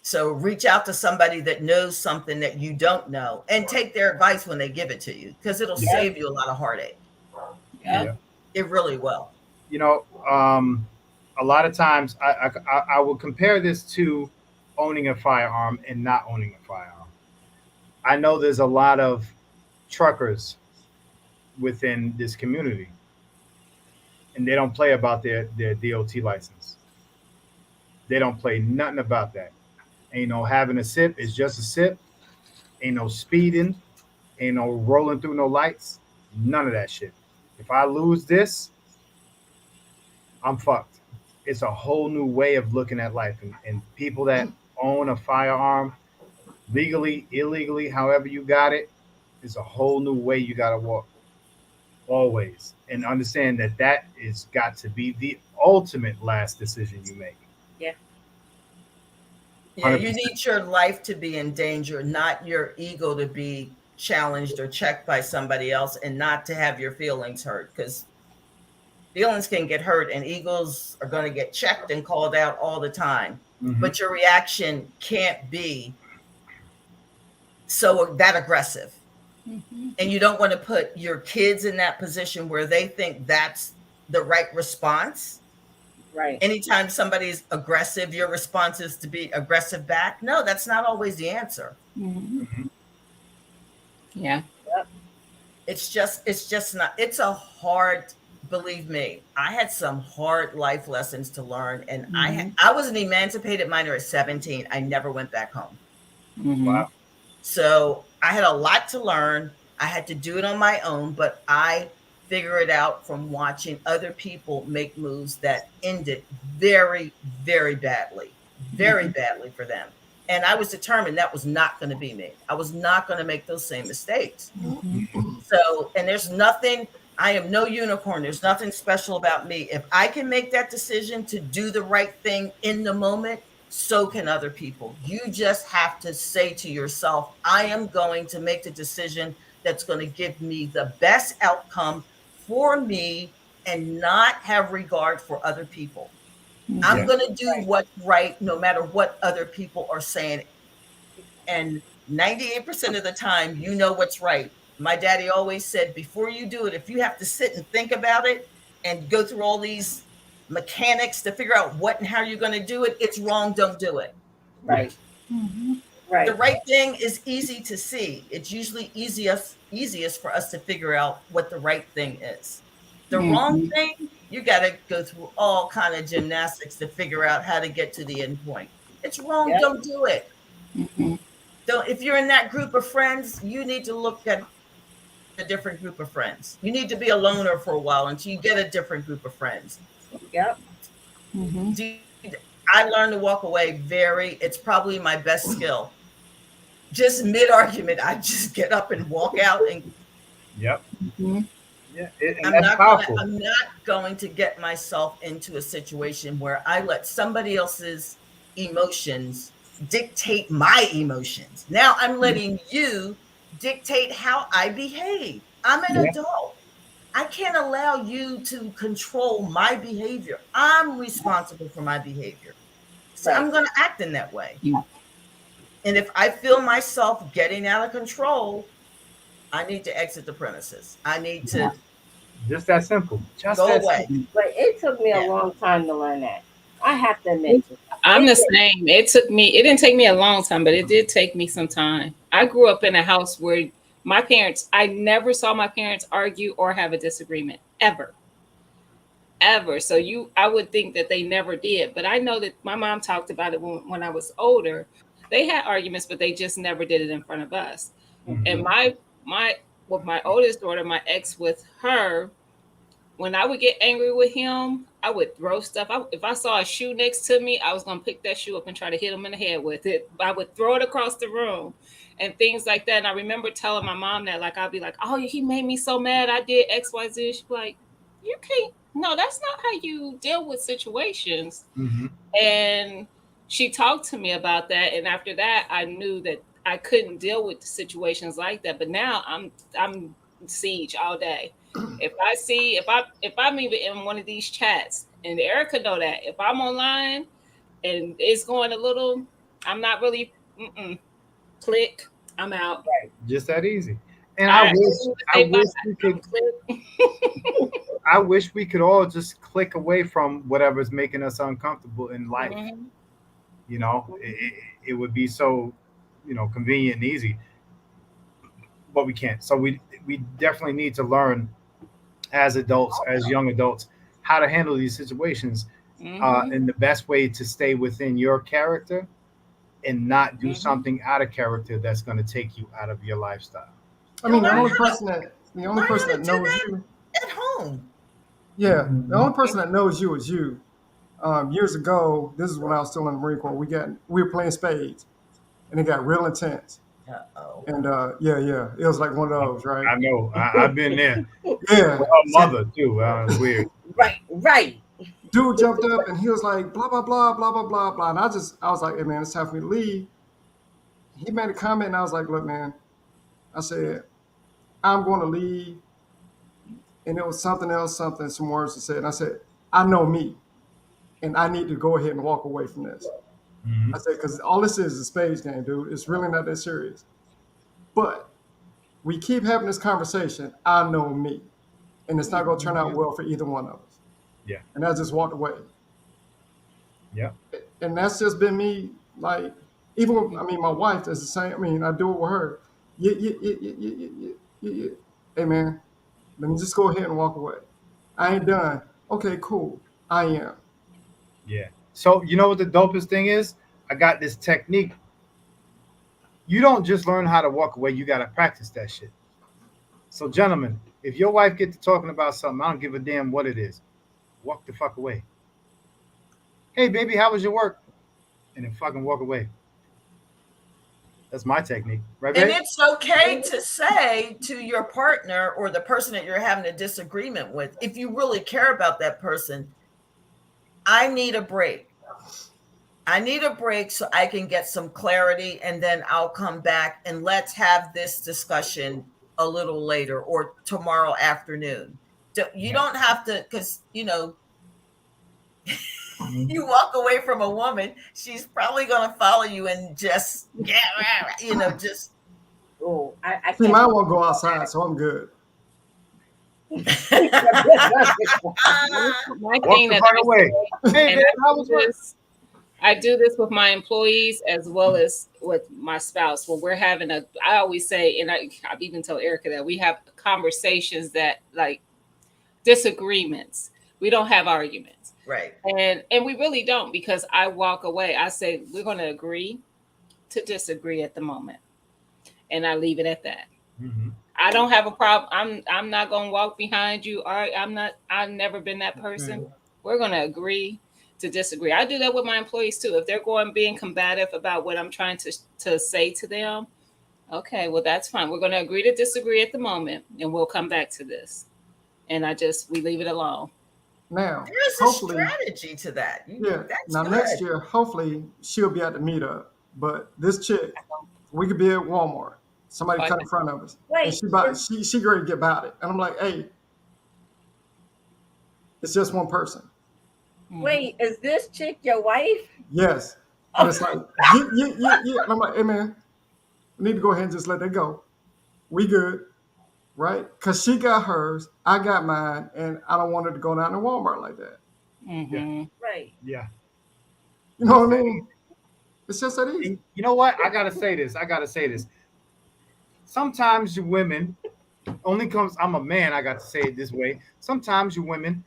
So reach out to somebody that knows something that you don't know and take their advice when they give it to you because it'll Yeah. save you a lot of heartache. Yep. Yeah. It really will. You know, um, a lot of times I will compare this to owning a firearm and not owning a firearm. I know there's a lot of truckers within this community, and they don't play about their DOT license. They don't play nothing about that. Ain't no having a sip. It's just a sip. Ain't no speeding. Ain't no rolling through no lights. None of that shit. If I lose this, I'm fucked. It's a whole new way of looking at life. And people that own a firearm, legally, illegally, however you got it, it's a whole new way you got to walk always. And understand that that is got to be the ultimate last decision you make. Yeah. Yeah, you 100%. need your life to be in danger, not your ego to be challenged or checked by somebody else, and not to have your feelings hurt, because feelings can get hurt and egos are going to get checked and called out all the time. Hmm. But your reaction can't be so that aggressive. Mm-hmm. And you don't want to put your kids in that position where they think that's the right response. Right. Anytime somebody's aggressive, your response is to be aggressive back. No, that's not always the answer. Mm-hmm. Hmm. Yeah. Yep. It's just not, it's a hard, believe me, I had some hard life lessons to learn. And Mm-hmm. I was an emancipated minor at 17. I never went back home. Mm-hmm. Wow. So I had a lot to learn. I had to do it on my own, but I figure it out from watching other people make moves that ended very, very Mm-hmm. badly for them. And I was determined that was not going to be me. I was not going to make those same mistakes. Mm-hmm. So, and there's nothing, I am no unicorn. There's nothing special about me. If I can make that decision to do the right thing in the moment, so can other people. You just have to say to yourself, I am going to make the decision that's going to give me the best outcome for me and not have regard for other people. I'm Yeah. going to do Right. what's right no matter what other people are saying. And 98% of the time, you know what's right. My daddy always said, before you do it, if you have to sit and think about it and go through all these mechanics to figure out what and how you're going to do it, it's wrong. Don't do it. Yeah. Right. Mm-hmm. The Right. right thing is easy to see. It's usually easiest for us to figure out what the right thing is. The wrong Mm-hmm. thing, you got to go through all kind of gymnastics to figure out how to get to the end point. It's wrong. Yep. Don't do it. Mm-hmm. So if you're in that group of friends, you need to look at a different group of friends. You need to be a loner for a while until you get a different group of friends. Yep. Mm-hmm. Dude, I learned to walk away it's probably my best skill. Just mid argument, I just get up and walk out, and Yep. Mm-hmm. Yeah. And that's powerful. I'm not going to get myself into a situation where I let somebody else's emotions dictate my emotions. Now I'm letting you dictate how I behave. I'm an Yeah. adult. I can't allow you to control my behavior. I'm responsible for my behavior. So Right. I'm going to act in that way. Yeah. And if I feel myself getting out of control, I need to exit the premises. I need Yeah. to Just that simple. Just go that away. simple. But it took me a Yeah. long time to learn that. I have to admit to I'm it. the Did. same. It didn't take me a long time, but it did take me some time. I grew up in a house where I never saw my parents argue or have a disagreement ever, ever. So I would think that they never did. But I know that my mom talked about it when I was older. They had arguments, but they just never did it in front of us. And Hmm. my with my oldest daughter, my ex with her, when I would get angry with him, I would throw stuff. If I saw a shoe next to me, I was gonna pick that shoe up and try to hit him in the head with it. I would throw it across the room and things like that. And I remember telling my mom that, like, I'd be like, "Oh, he made me so mad. I did X, Y, Z." She'd be like, "You can't. No, that's not how you deal with situations." Hmm. And she talked to me about that, and after that, I knew that I couldn't deal with situations like that. But now I'm siege all day. If I'm even in one of these chats, and Erica know that if I'm online and it's going a little, I'm not really click. I'm out. Right. Just that easy. And I didn't even I say bye. wish we could I'm click. I wish we could all just click away from whatever's making us uncomfortable in life. Mhm. You know, it would be so, convenient and easy, but we can't. So we definitely need to learn as adults, as young adults, how to handle these situations, Mhm. and the best way to stay within your character and not do Mhm. something out of character that's going to take you out of your lifestyle. I You'll mean, learn the how only person to that do knows that you, at home. yeah, the only person that knows you is you. Years ago, this is when I was still in the Marine Corps. We were playing spades, and it got real intense. Uh-oh. And yeah, yeah, it was like one of those, right? I know. I've been there. Yeah. With her So mother too. It's weird. Right, right. dude jumped up and he was like, blah blah blah blah blah blah blah, and I was like, hey man, it's time for me to leave. He made a comment, and I was like, look man, I said I'm going to leave, and it was something else, some words to say, and I said I know me, and I need to go ahead and walk away from this. Hmm. I said because all this is a spades game, dude. It's really not that serious. But we keep having this conversation. I know me, and it's not going to turn out well for either one of us. Yeah. And I just walked away. Yeah. And that's just been me. Like, even with, I mean, my wife does the same. I mean, I do it with her. Yeah, yeah, yeah, yeah, yeah, yeah, yeah, yeah, yeah. Hey, man, let me just go ahead and walk away. I ain't done. Okay, cool. I am. Yeah. So you know what the dopest thing is? I got this technique. You don't just learn how to walk away. You got to practice that shit. So, gentlemen, if your wife gets to talking about something, I don't give a damn what it is. Walk the fuck away. Hey, baby, how was your work? And then fucking walk away. That's my technique, right, And babe? it's okay to say to your partner or the person that you're having a disagreement with, if you really care about that person, I need a break. I need a break so I can get some clarity, and then I'll come back and let's have this discussion a little later or tomorrow afternoon. You Yeah. don't have to, because, you walk away from a woman, she's probably going to follow you and just, yeah, just. Oh, I See, can't mine do won't go outside, so I'm good. My Walk thing the that fuck I away. say, Hey, and babe, how was work? I do this with my employees as well as with my spouse. When we're having I always say, and I've even told Erica that we have conversations that like disagreements. We don't have arguments, Right. and we really don't because I walk away. I say we're going to agree to disagree at the moment, and I leave it at that. Hmm. I don't have a problem. I'm not gonna walk behind you. All right, I'm not. I've never been that person. We're gonna agree to disagree. I do that with my employees too. If they're going being combative about what I'm trying to say to them, okay, well that's fine. We're gonna agree to disagree at the moment, and we'll come back to this. And we leave it alone. Now, There's a hopefully, strategy to that. yeah. That's Now next good. year, hopefully, she'll be at the meetup. But this chick, we could be at Walmart. Somebody But cut in front of us, and Wait, she ready to get about it. And I'm like, hey, it's just one person. mhm. wait, is this chick your wife? Yes. And Oh, it's like, yeah, yeah, yeah, yeah. And I'm like, hey man, we need to go ahead and just let that go. We good, right? Because she got hers, I got mine, and I don't want her to go down to Walmart like that. Yeah. right. Yeah. You know That's what I that. mean? It's just that easy. And you know what? I gotta say this. I gotta say this. Sometimes you women only comes. I'm a man. I got to say it this way. Sometimes you women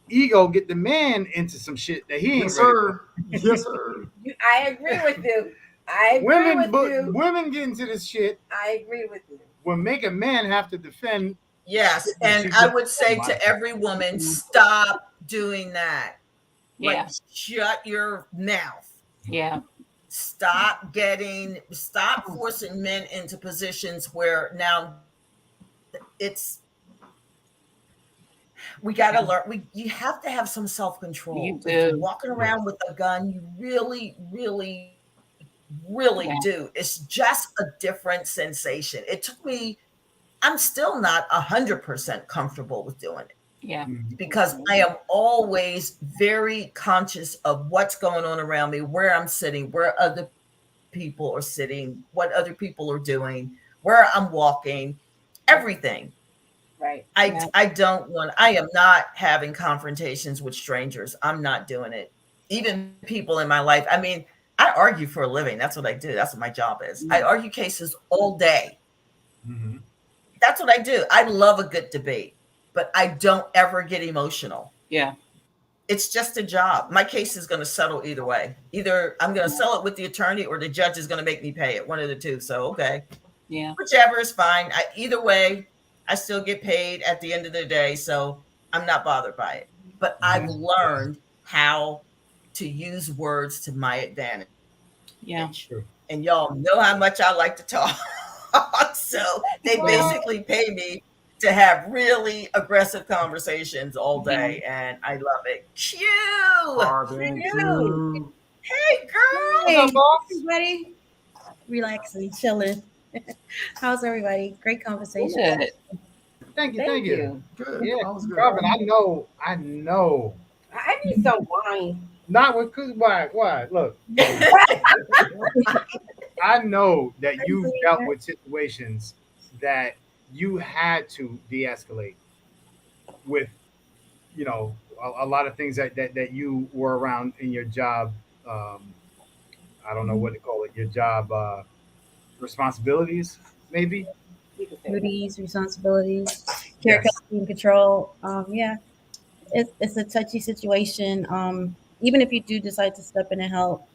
ego get the man into some shit that he ain't Yes, ready for. sir. Yes, sir. I agree with you. I agree Women, with but you. women get into this shit I agree with you. will make a man have to defend the shit Yes. that And she I just. would Oh say my to god. every woman, stop doing that. Like, Yeah, shut your mouth. yeah, Stop forcing men into positions where now it's, we got to learn, you have to have some you self-control. If you're do. walking Yeah. around with a gun, you really, really, really Yeah, do. It's just a different sensation. It took me, I'm still not 100% comfortable with doing it yeah, Mhm. because I am always very conscious of what's going on around me, where I'm sitting, where other people are sitting, what other people are doing, where I'm walking, everything. Right. Yeah. I don't want. I am not having confrontations with strangers. I'm not doing it. Even people in my life. I mean, I argue for a living. That's what I do. That's what my job is. I Mm. argue cases all day. Mm-hmm. That's what I do. I love a good debate, but I don't ever get emotional. Yeah. It's just a job. My case is going to settle either way. Either I'm going to sell it with the attorney or the judge is going to make me pay it. One of the two. So, okay. Yeah. Whichever is fine. Either way, I still get paid at the end of the day. So I'm not bothered by it. But I've Yeah. learned how to use words to my advantage. Yeah. And True. y'all know how much I like to talk. So they basically Yeah. pay me to have really aggressive conversations all day. Yeah. And I love it. Q! Barbecue. Hey, What's girl! up, Hey, boss? everybody. Relaxing, chilling. How's everybody? Great conversation. Good. Thank you, thank Thank you. you. Good. Yeah, All was good. Robin, I know. I need some wine. Not with why? Look, I know that you've dealt with situations that you had to de-escalate with, a lot of things that you were around in your job. Um, I don't know what to call it. Your job responsibilities, maybe. You can say that. Duties, responsibilities, care, Yes. custody, and control. Yeah, it's a touchy situation. Even if you do decide to step in and help,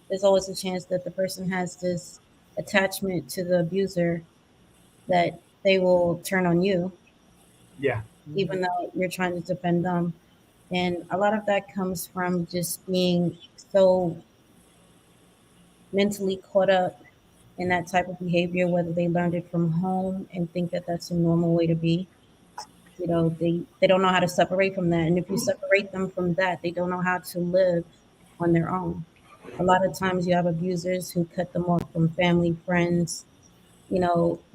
there's always a chance that the person has this attachment to the abuser that they will turn on you, Yeah. even though you're trying to defend them. And a lot of that comes from just being so mentally caught up in that type of behavior, whether they learned it from home and think that that's a normal way to be. They don't know how to separate from that. And if you separate them from that, they don't know how to live on their own. A lot of times you have abusers who cut them off from family, friends,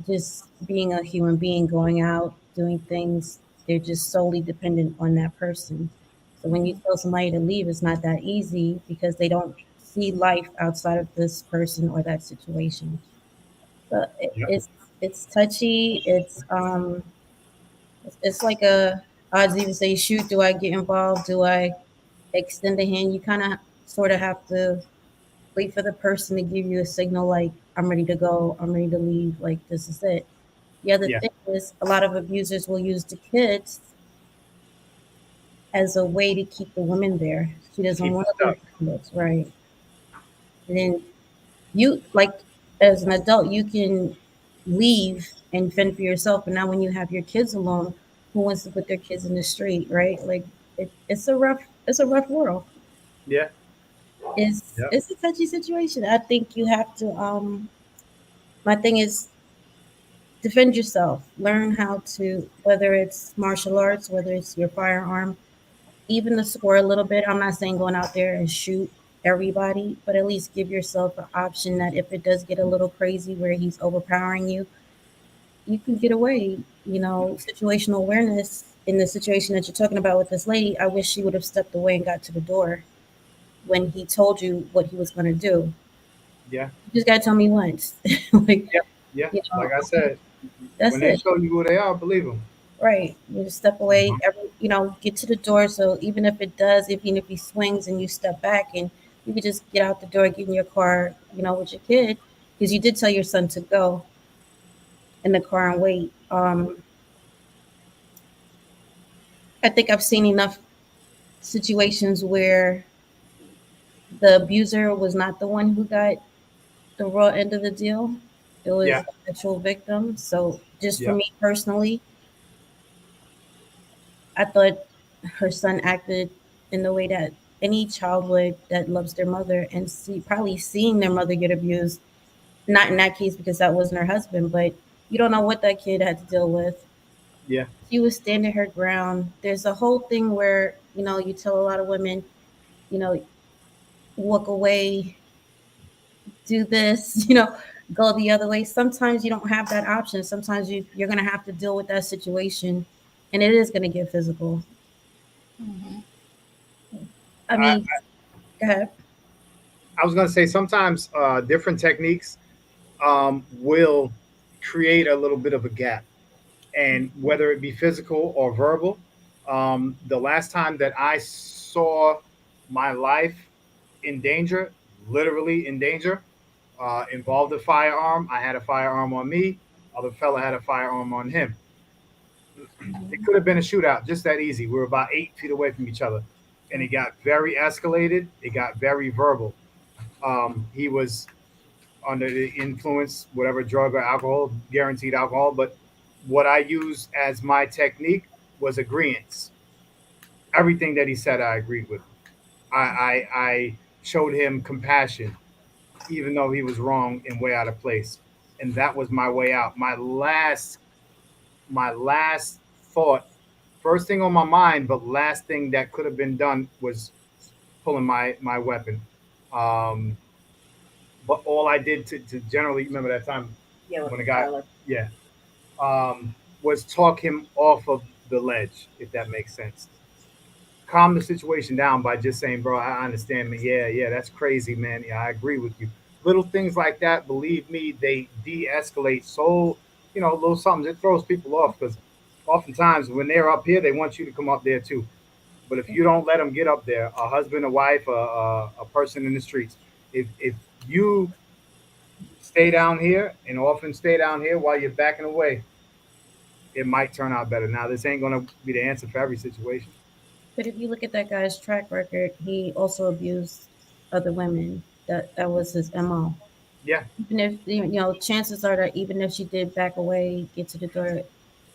just being a human being, going out, doing things. They're just solely dependent on that person. So when you tell somebody to leave, it's not that easy because they don't see life outside of this person or that situation. So Yeah. it's touchy. It's like a odds even say, shoot, do I get involved? Do I extend a hand? You kind of sort of have to wait for the person to give you a signal like, I'm ready to go, I'm ready to leave, like this is it. The other Yeah. thing is a lot of abusers will use the kids as a way to keep the woman there. She doesn't Keep want it to leave stuck. the kids, right? And then you like as an adult you can leave and fend for yourself, but now when you have your kids alone, who wants to put their kids in the street, right? Like it's a rough world. Yeah. It's Yeah. it's a touchy situation. I think you have to my thing is defend yourself, learn how to, whether it's martial arts, whether it's your firearm, even the score a little bit. I'm not saying going out there and shoot everybody, but at least give yourself an option that if it does get a little crazy where he's overpowering you, you can get away. Situational awareness in the situation that you're talking about with this lady. I wish she would have stepped away and got to the door when he told you what he was going to do. Yeah. You just got to tell me once. like, Yeah. Yeah. you Like know, I said, when that's they it. show you who they are, believe them. Right. You just step away, get to the door. So even if it does, even if he swings and you step back and you could just get out the door, get in your car, with your kid, because you did tell your son to go in the car and wait. I think I've seen enough situations where the abuser was not the one who got the raw end of the deal. It was Yeah. the actual victim. So just for Yeah. me personally, I thought her son acted in the way that any child would that loves their mother and probably seeing their mother get abused. Not in that case because that wasn't her husband, but you don't know what that kid had to deal with. Yeah. She was standing her ground. There's a whole thing where, you tell a lot of women, you know, walk away, do this, go the other way. Sometimes you don't have that option. Sometimes you're going to have to deal with that situation and it is going to get physical. Mhm. I I, mean, go ahead. I was gonna say sometimes different techniques will create a little bit of a gap, and whether it be physical or verbal. The last time that I saw my life in danger, literally in danger, involved a firearm. I had a firearm on me. Other fella had a firearm on him. It Mhm. could have been a shootout, just that easy. We were about 8 feet away from each other, and it got very escalated. It got very verbal. He was under the influence, whatever drug or alcohol, guaranteed alcohol. But what I used as my technique was agreements. Everything that he said, I agreed with. I showed him compassion, even though he was wrong and way out of place, and that was my way out. My last thought, first thing on my mind, but last thing that could have been done was pulling my weapon. Um, but all I did to generally remember that time Yeah, with when the a guy, fella. yeah, was talk him off of the ledge, if that makes sense. Calm the situation down by just saying, "Bro, I understand, man. Yeah, yeah, that's crazy, man. Yeah, I agree with you." Little things like that, believe me, they de-escalate. So, little something that throws people off because oftentimes when they're up here, they want you to come up there too. But if you don't let them get up there, a husband, a wife, a person in the streets, if you stay down here and often stay down here while you're backing away, it might turn out better. Now, this ain't gonna be the answer for every situation. But if you look at that guy's track record, he also abused other women. That was his MO. Yeah. Even if chances are that even if she did back away, get to the door,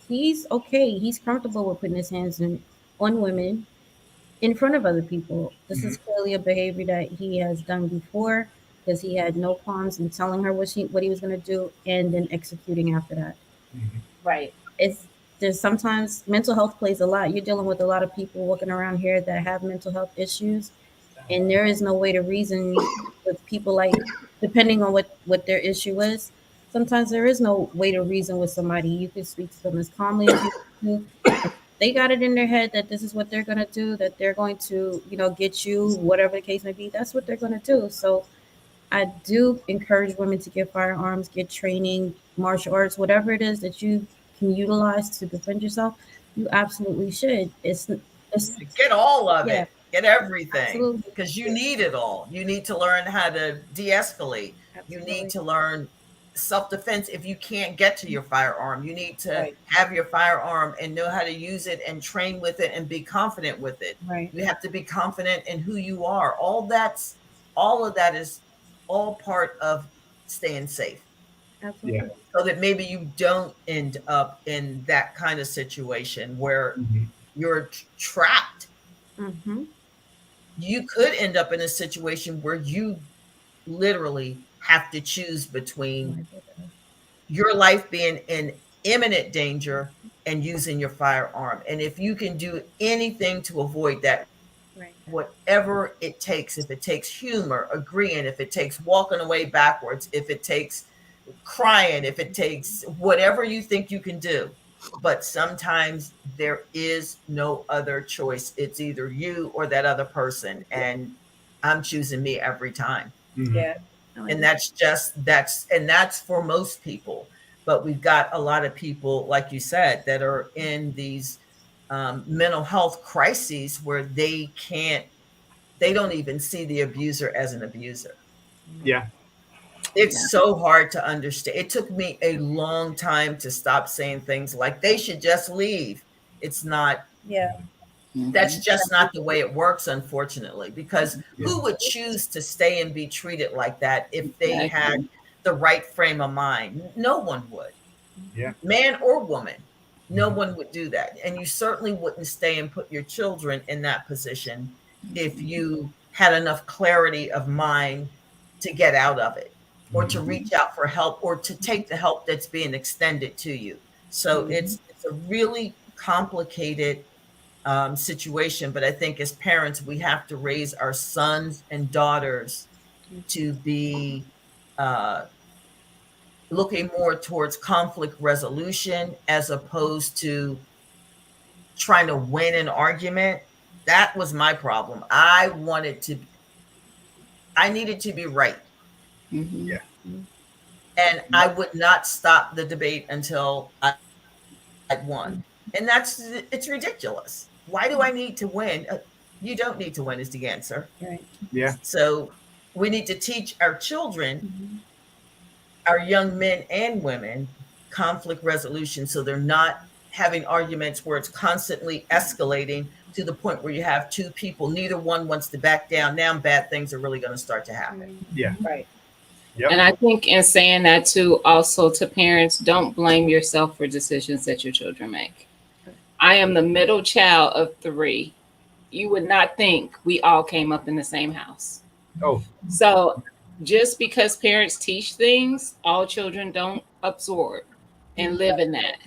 he's okay. He's comfortable with putting his hands on women in front of other people. This Hmm. is clearly a behavior that he has done before because he had no qualms in telling her what he was going to do and then executing after that. Hmm. Right. It's there's sometimes mental health plays a lot. You're dealing with a lot of people walking around here that have mental health issues, and there is no way to reason with people like depending on what their issue is. Sometimes there is no way to reason with somebody. You can speak to them as calmly as you want to. If they got it in their head that this is what they're gonna do, that they're going to, get you, whatever the case may be, that's what they're gonna do. So I do encourage women to get firearms, get training, martial arts, whatever it is that you can utilize to defend yourself. You absolutely should. It's Get all of yeah, it, get everything, absolutely, because you need it all. You need to learn how to de-escalate. You need absolutely. to learn self-defense. If you can't get to your firearm, you need to Right. have your firearm and know how to use it and train with it and be confident with it. Right. You have to be confident in who you are. All of that is all part of staying safe, Yeah. Absolutely. so that maybe you don't end up in that kind of situation where Hmm. you're trapped. Mm-hmm. You could end up in a situation where you literally have to choose Oh, between I did that. your life being in imminent danger and using your firearm. And if you can do anything to avoid that, Right. whatever it takes, if it takes humor, agreeing, if it takes walking away backwards, if it takes crying, if it takes whatever you think you can do. But sometimes there is no other choice. It's either you or that other person. Yeah. And I'm choosing me every time. Hmm. Yeah. I like And that. that's for most people. But we've got a lot of people, like you said, that are in these mental health crises where they don't even see the abuser as an abuser. Yeah. Yeah. It's so hard to understand. It took me a long time to stop saying things like they should just leave. It's not, Yeah. that's Mhm. just not the way it works, unfortunately, because Yeah. who would choose to stay and be treated like that if they had Exactly. the right frame of mind? No one would, Yeah. man or woman. No Hmm. one would do that. And you certainly wouldn't stay and put your children in that position if you had enough clarity of mind to get out of it, or to Hmm. reach out for help, or to take the help that's being extended to you. So Mm-hmm. it's a really complicated situation. But I think as parents, we have to raise our sons and daughters to be uh, looking more towards conflict resolution as opposed to trying to win an argument. That was my problem. I needed to be right. Mhm. Yeah. And I would not stop the debate until I won. won. And it's ridiculous. Why do I need to win? You don't need to win is the answer. Right. Yeah. So we need to teach our children, Mm-hmm. our young men and women, conflict resolution so they're not having arguments where it's constantly escalating to the point where you have two people, neither one wants to back down. Now bad things are really going to start to happen. Yeah. Right. Yep. And I think in saying that too, also to parents, don't blame yourself for decisions that your children make. I am the middle child of three. You would not think we all came up in the same house. Oh, So just because parents teach things, all children don't absorb and live in that.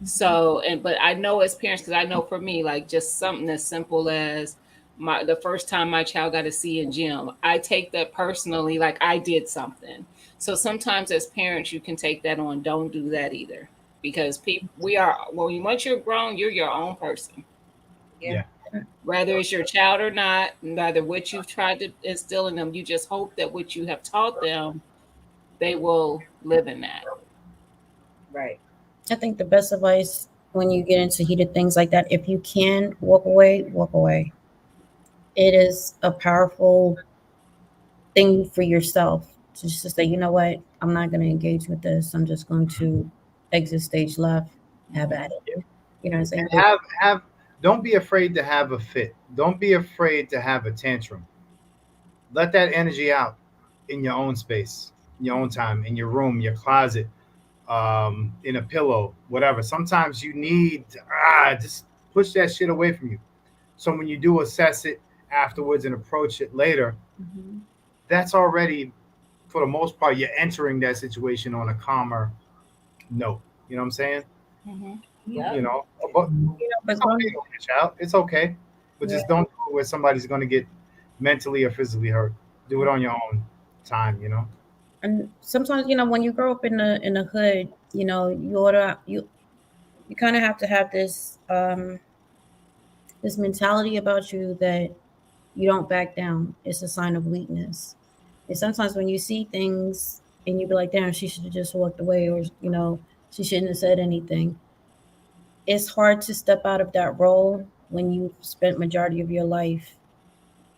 So, but I know as parents, because I know for me, like just something as simple as the first time my child got a C in gym, I take that personally, like I did something. So sometimes as parents, you can take that on. Don't do that either, because once you're grown, you're your own person. yeah. Whether it's your child or not, neither what you've tried to instill in them, you just hope that what you have taught them, they will live in that. Right. I think the best advice when you get into heated things like that, if you can walk away, walk away. It is a powerful thing for yourself to just say, you know what, I'm not going to engage with this. I'm just going to exit stage left, have at it. You know what I'm saying? Have don't be afraid to have a fit. Don't be afraid to have a tantrum. Let that energy out in your own space, in your own time, in your room, your closet, in a pillow, whatever. Sometimes you need just push that shit away from you. So when you do assess it afterwards and approach it later, Mhm. that's already, for the most part, you're entering that situation on a calmer note. You know what I'm saying? Mm-hmm. Yep. You know, but But it's okay to reach out. It's okay, but Yeah. just don't do it where somebody's going to get mentally or physically hurt. Do it on your own time. You know. And sometimes, when you grow up in the hood, you oughta you kind of have to have this mentality about you that you don't back down. It's a sign of weakness. And sometimes when you see things and you be like, damn, she should have just walked away, or she shouldn't have said anything. It's hard to step out of that role when you've spent majority of your life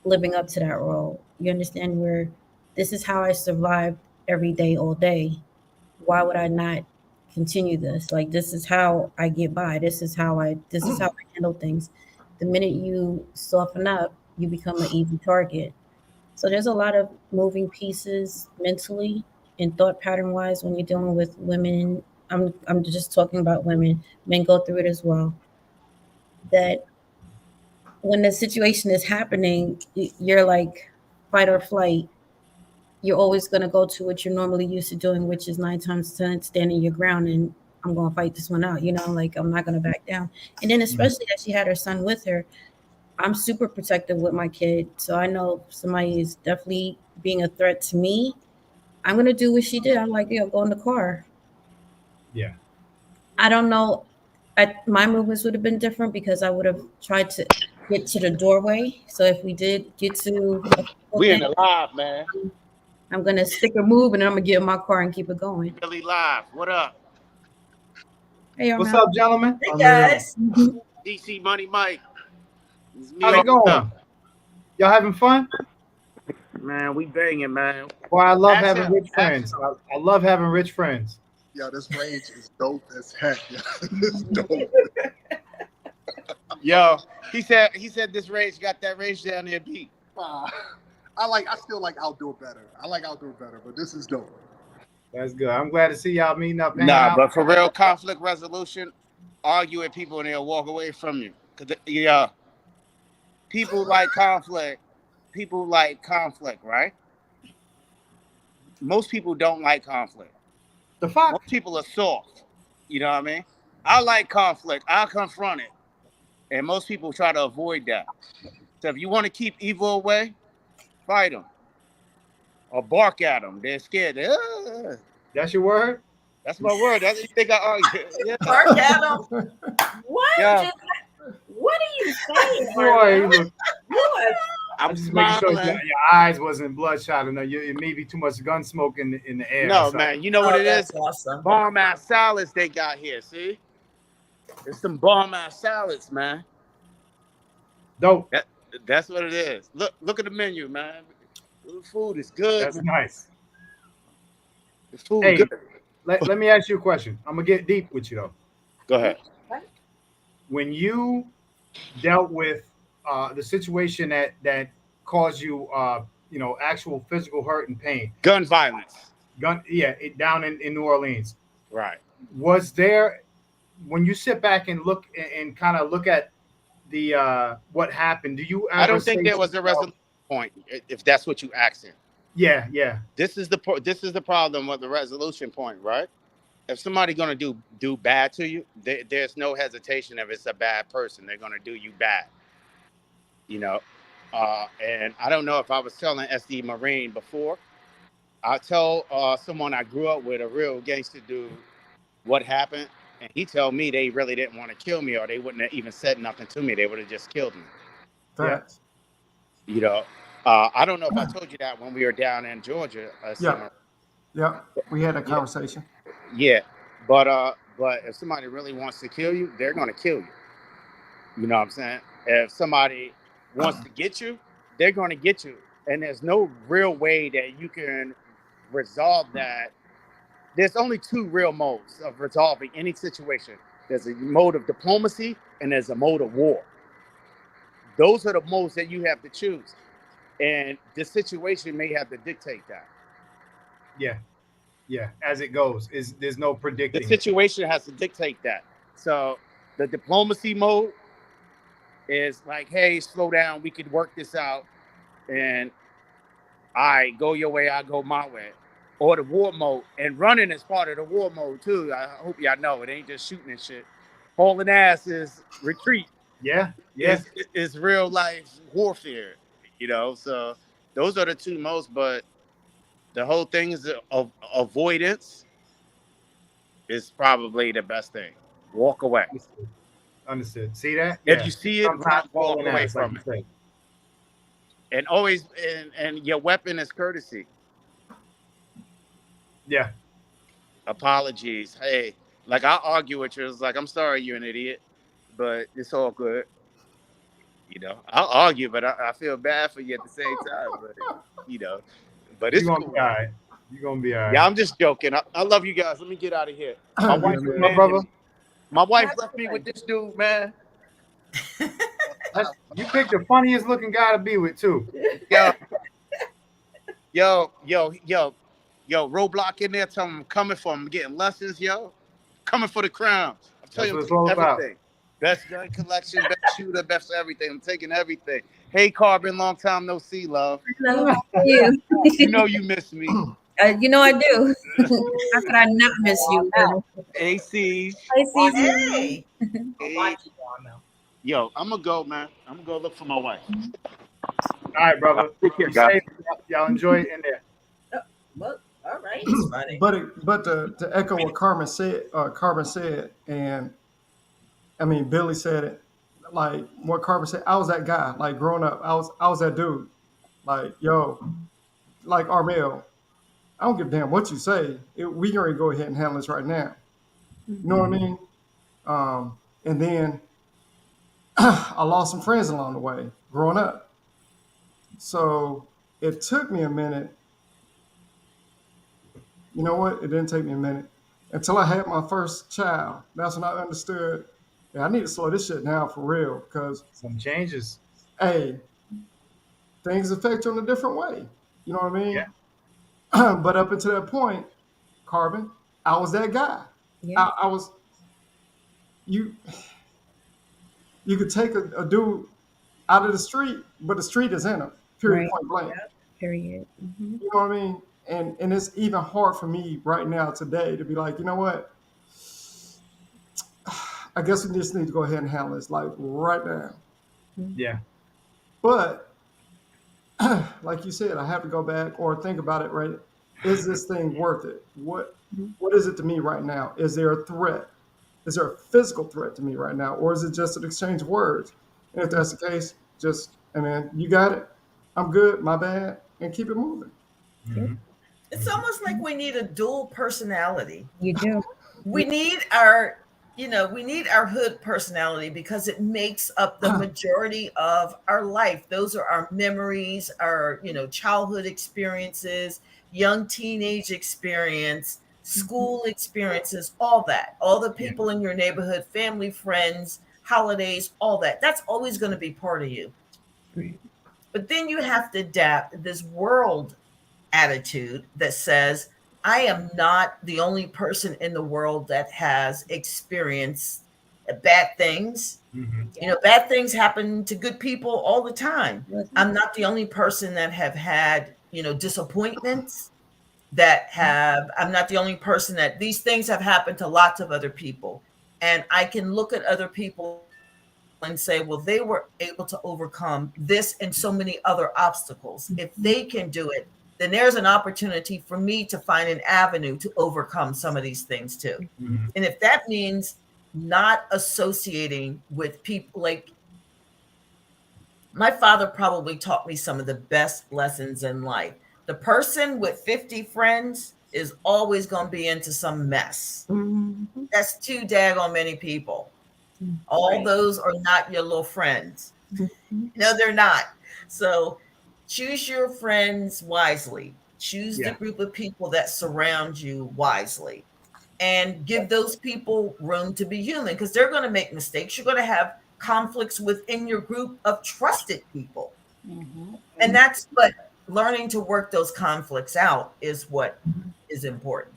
living up to that role. You understand where this is how I survived every day, all day. Why would I not continue this? Like this is how I get by. This is how I handle things. The minute you soften up, you become an easy target. So there's a lot of moving pieces mentally and thought pattern wise when you're dealing with women. I'm just talking about women. Men go through it as well. That when the situation is happening, you're like fight or flight. You're always going to go to what you're normally used to doing, which is 9 times 10 standing your ground and I'm going to fight this one out. Like I'm not going to back down. And then Mhm. especially that she had her son with her, I'm super protective with my kid. So I know if somebody is definitely being a threat to me, I'm going to do what she did. I'm like, go in the car. Yeah. I don't know. My movements would have been different because I would have tried to get to the doorway. So if we did get to a couple We in things, the live, man. I'm gonna stick a move and then I'm gonna get in my car and keep it going. Really live. What up? Hey, y'all, What's man. up, gentlemen? Hey Unreal. guys. Mhm. DC Money Mike. It's me How's all it going? up. Y'all having fun? Man, we banging, man. Boy, I love Ask having him. rich Ask friends. him. I love having rich friends. Yo, this range is dope as heck. Yo. This is dope. Yo, he said this range got that range down there beat. I still like outdoor better. I like outdoor better, but this is dope. That's good. I'm glad to see y'all meeting up, hanging Nah, out. but for real conflict resolution, argue with people and they'll walk away from you. Cause yeah, people like conflict. People like conflict, right? Most people don't like conflict. The fuck? Most people are soft. You know what I mean? I like conflict. I'll confront it. And most people try to avoid that. So if you want to keep evil away, fight them or bark at them. They're scared. "Ah." That's your word? That's my word. That's what you think I argue. Yeah. Bark at them. What? Yeah. What are you saying, Boy, Arnell? look, You are I'm I'm just making sure smiling. your eyes wasn't bloodshot enough. It may be too much gun smoke in the air. Or No, something. man. You know what Oh, it is? that's awesome. Bomb ass salads they got here. See? It's some bomb ass salads, man. Dope. That, that's what it is. Look at the menu, man. The food is good, That's man. nice. The food Hey, good. let me ask you a question. I'm gonna get deep with you though. Go ahead. When you dealt with the situation that caused you, actual physical hurt and pain, Gun violence. down in New Orleans, Right. was there, when you sit back and look and kind of look at the what happened, do you I ever don't say think to there was a yourself, resolution point, if that's what you asking. yeah, yeah, This is the problem with the resolution point, right? If somebody gonna do bad to you, there's no hesitation. If it's a bad person, they're gonna do you bad. You know, and I don't know if I was telling SD Marine before. I tell someone I grew up with, a real gangster dude, what happened, and he told me they really didn't want to kill me, or they wouldn't have even said nothing to me. They would have just killed me. yeah, Facts. You know, I don't know if I told you that when we were down in Georgia, Yeah. Marine. Yep. We had that Yeah, conversation. yeah. But if somebody really wants to kill you, they're gonna kill you. You know what I'm saying? If somebody wants to get you, they're gonna get you. And there's no real way that you can resolve that. There's only two real modes of resolving any situation. There's a mode of diplomacy and there's a mode of war. Those are the modes that you have to choose. And the situation may have to dictate that. yeah, yeah. As it goes, there's no The predicting it. situation has to dictate that. So the diplomacy mode is like, hey, slow down, we could work this out. And I go your way, I go my way. Or the war mode. And running is part of the war mode too. I hope y'all know it ain't just shooting and shit. Hauling ass is retreat. Yeah, yeah, Is real life warfare. So those are the two most, but the whole thing is avoidance is probably the best thing. Walk away. understood. Understood. See that? If Yeah. you see it, Sometimes walk hauling away ass, like from you it. say. And always and your weapon is courtesy. Yeah, Apologies. Hey, like I argue with you. It's like, I'm sorry you're an idiot, but it's all good. I'll argue, but I feel bad for you at the same time. You know, but you it's gonna be cool. all right. You gonna be all right. Yeah, I'm just joking. I love you guys. Let me get out of here. My You wife Yeah, too, my man. abandoned brother. me. My wife Have left me fun. with this dude, man. You picked the funniest looking guy to be with too. Yo, yo, Roadblock in there. Tell him I'm coming for him. I'm getting lessons, yo. Coming for the crown. I'm telling That's you, I'm what it's taking all about. everything. Best gun collection, best shooter, best everything. I'm taking everything. Hey, Carbon, long time no see, love. Hello, how are you? You know you miss me. You know I do. How could I not miss you? AC. Hi, Cece. Hey, Yo, I'm gonna go, man. I'm gonna go look for my wife. All right, brother. Take care, Be guys. safe. Y'all enjoy it in there. Well, all right. he's funny. But to echo what Carmen said, and I mean Billy said it, like what Carmen said. I was that guy. Like growing up, I was that dude. Like yo, like Armel. I don't give a damn what you say. We gonna go ahead and handle this right now. You know what I Mhm. mean? And then I lost some friends along the way growing up. So it took me a minute. You know what? It didn't take me a minute until I had my first child. That's when I understood. Yeah, I need to slow this shit down for real because, Some changes. hey, things affect you in a different way. You know what I Yeah. mean? But up until that point, Carbon, I was that guy. Yeah, I was you. You could take a dude out of the street, but the street is in him. Period. right. Point blank. Period. You know what I mean? And it's even hard for me right now today to be like, you know what? I guess we just need to go ahead and handle this like right now. Yeah. But like you said, I have to go back or think about it. Right? Is this thing worth it? What is it to me right now? Is there a threat? Is there a physical threat to me right now, or is it just an exchange of words? And if that's the case, just and then you got it. I'm good. My bad, and keep it moving. Yep. Hmm. It's almost like we need a dual personality. You do. We need our we need our hood personality because it makes up the majority of our life. Those are our memories, our, childhood experiences, young teenage experience, school experiences, all that, all the Yeah. people in your neighborhood, family, friends, holidays, all that. That's always going to be part of you. Right. But then you have to adapt this world attitude that says, I am not the only person in the world that has experienced bad things. Hmm. Bad things happen to good people all the time. Yes. I'm not the only person that have had, disappointments I'm not the only person that these things have happened to lots of other people. And I can look at other people and say, well, they were able to overcome this and so many other obstacles. If they can do it, then there's an opportunity for me to find an avenue to overcome some of these things too. Hmm. And if that means not associating with people, like my father probably taught me some of the best lessons in life. The person with 50 friends is always going to be into some mess. Mhm. That's too daggone many people. All Right. those are not your little friends. Mhm. No, they're not. So choose your friends wisely. Choose the Yeah. group of people that surround you wisely, and give those people room to be human because they're going to make mistakes. You're going to have conflicts within your group of trusted people. Mhm. And that's what learning to work those conflicts out is what is important.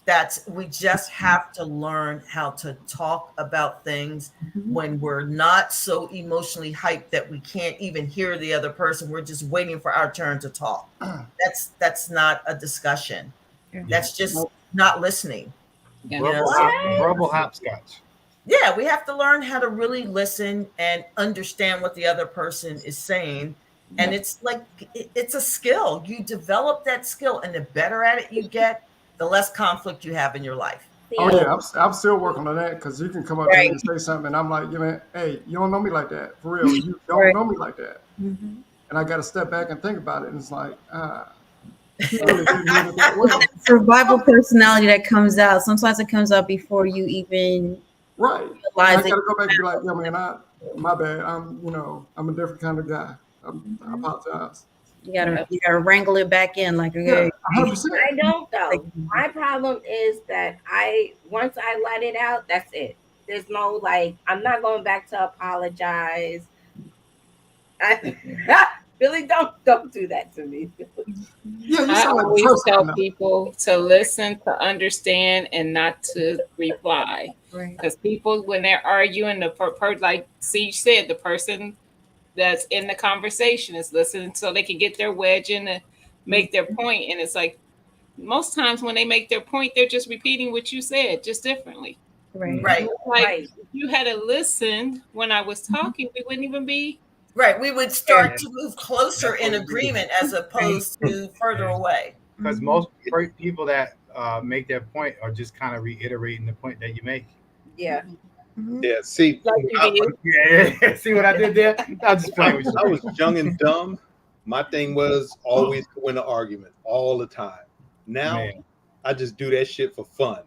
That's we just have to learn how to talk about things Mhm. when we're not so emotionally hyped that we can't even hear the other person. We're just waiting for our turn to talk. That's not a discussion. Yeah. Yeah. That's just Nope. not listening. Yeah. You know, What? Rubble hopscotch. yeah, we have to learn how to really listen and understand what the other person is saying. And Yep. it's like it's a skill. You develop that skill, and the better at it you get, the less conflict you have in your life. Oh See, yeah, I'm still working on that because you can come up to me Right. and say something, and I'm like, you know, hey, you don't know me like that for real. You don't Right. know me like that, Mhm. and I got to step back and think about it. And it's like, you really do mean it that way, Survival personality that comes out. Sometimes it comes out before you even right? And I realize got it. to go back and be like, yeah, man, my bad. I'm a different kind of guy. I Mhm. apologize. Yep. You gotta wrangle it back in, like, Yeah, okay, 100%. I don't like, though. My problem is that once I let it out, that's it. There's no like I'm not going back to apologize. I, Billy, don't do that to me. Yeah, you I sound like a always person I tell know. people to listen, to understand, and not to reply. right. Because people, when they're arguing, like Siege said, the person that's in the conversation is listening so they can get their wedge in and make their point. And it's like most times when they make their point, they're just repeating what you said, just differently. Right. Hmm. Right. And it's like Right. if you had listened when I was talking, we wouldn't even be Right. We would here. start to move closer That's in what it is. agreement as Right. opposed to further away. Because Mhm. most people that make their point are just kind of reiterating the point that you make. Yeah. Mhm. Yeah, see, Like when you did. Yeah. See what I did there? I was just playing with you. I was young and dumb. My thing was always to win an argument all the time. Now Man. I just do that shit for fun.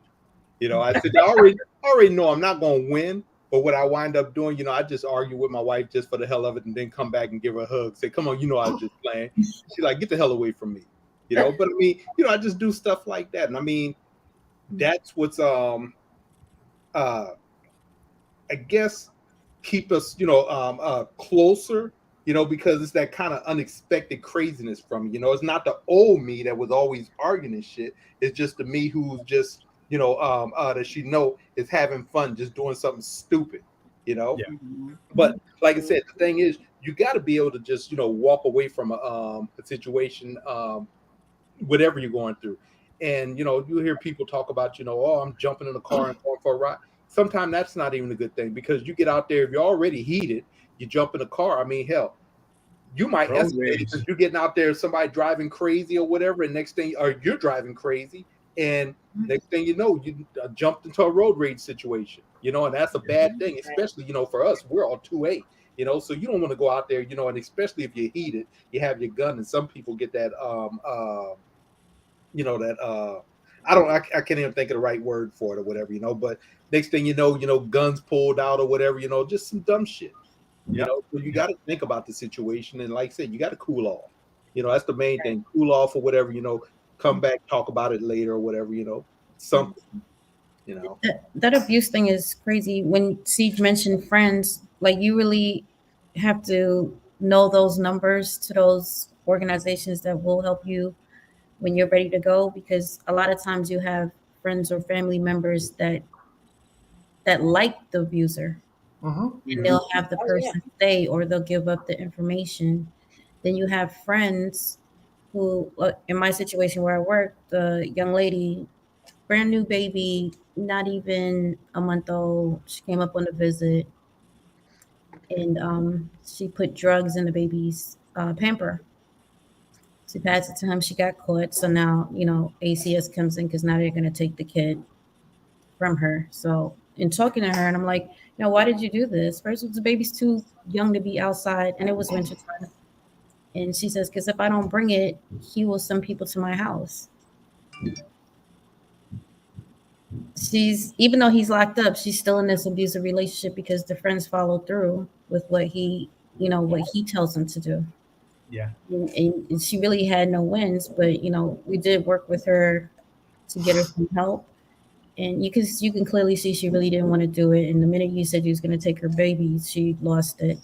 I said I already know I'm not gonna win, but what I wind up doing, I just argue with my wife just for the hell of it, and then come back and give her a hug. Say, "Come on, I was just playing." She's like, "Get the hell away from me," But I mean, I just do stuff like that, and I mean, that's what's uh I guess keep us, closer, because it's that kind of unexpected craziness from me. It's not the old me that was always arguing and shit. It's just the me who's just, that is having fun, just doing something stupid, you know. Yeah. But like I said, the thing is, you got to be able to just, walk away from a situation, whatever you're going through. And you hear people talk about, oh, I'm jumping in the car and going for a ride. Sometimes that's not even a good thing because you get out there, if you're already heated, you jump in the car. I mean, hell, you might Road escalate rage. because you're getting out there, somebody driving crazy or whatever, and next thing, or you're driving crazy, and next thing you know, you jumped into a road rage situation, and that's a bad thing, Right. especially, for us, we're all 2A, so you don't want to go out there, and especially if you're heated, you have your gun, and some people get that, that I can't even think of the right word for it or whatever, but next thing guns pulled out or whatever, just some dumb shit. Yep. So you got Yep. to think about the situation, and like I said, you got to cool off. That's the main thing. Cool off or whatever. Come back, talk about it later or whatever. Something. You know. That abuse thing is crazy. When Siege mentioned friends, like you really have to know those numbers to those organizations that will help you when you're ready to go, because a lot of times you have friends or family members that like the abuser, Mm-hmm. and Hmm. they'll have the Oh yeah. person stay or they'll give up the information. Then you have friends who, in my situation where I work, the young lady, brand new baby, not even a month old, she came up on a visit, and she put drugs in the baby's pamper. She passed it to him. She got caught. So now, ACS comes in because now they're going to take the kid from her. So, in talking to her, and I'm like, why did you do this? First, the baby's too young to be outside, and it was wintertime. And she says, because if I don't bring it, he will send people to my house. She's, even though he's locked up, she's still in this abusive relationship because the friends follow through with what he tells them to do. Yeah. And she really had no wins, but we did work with her to get her some help. And you can clearly see she really didn't want to do it. And the minute you said you was going to take her baby, she lost it.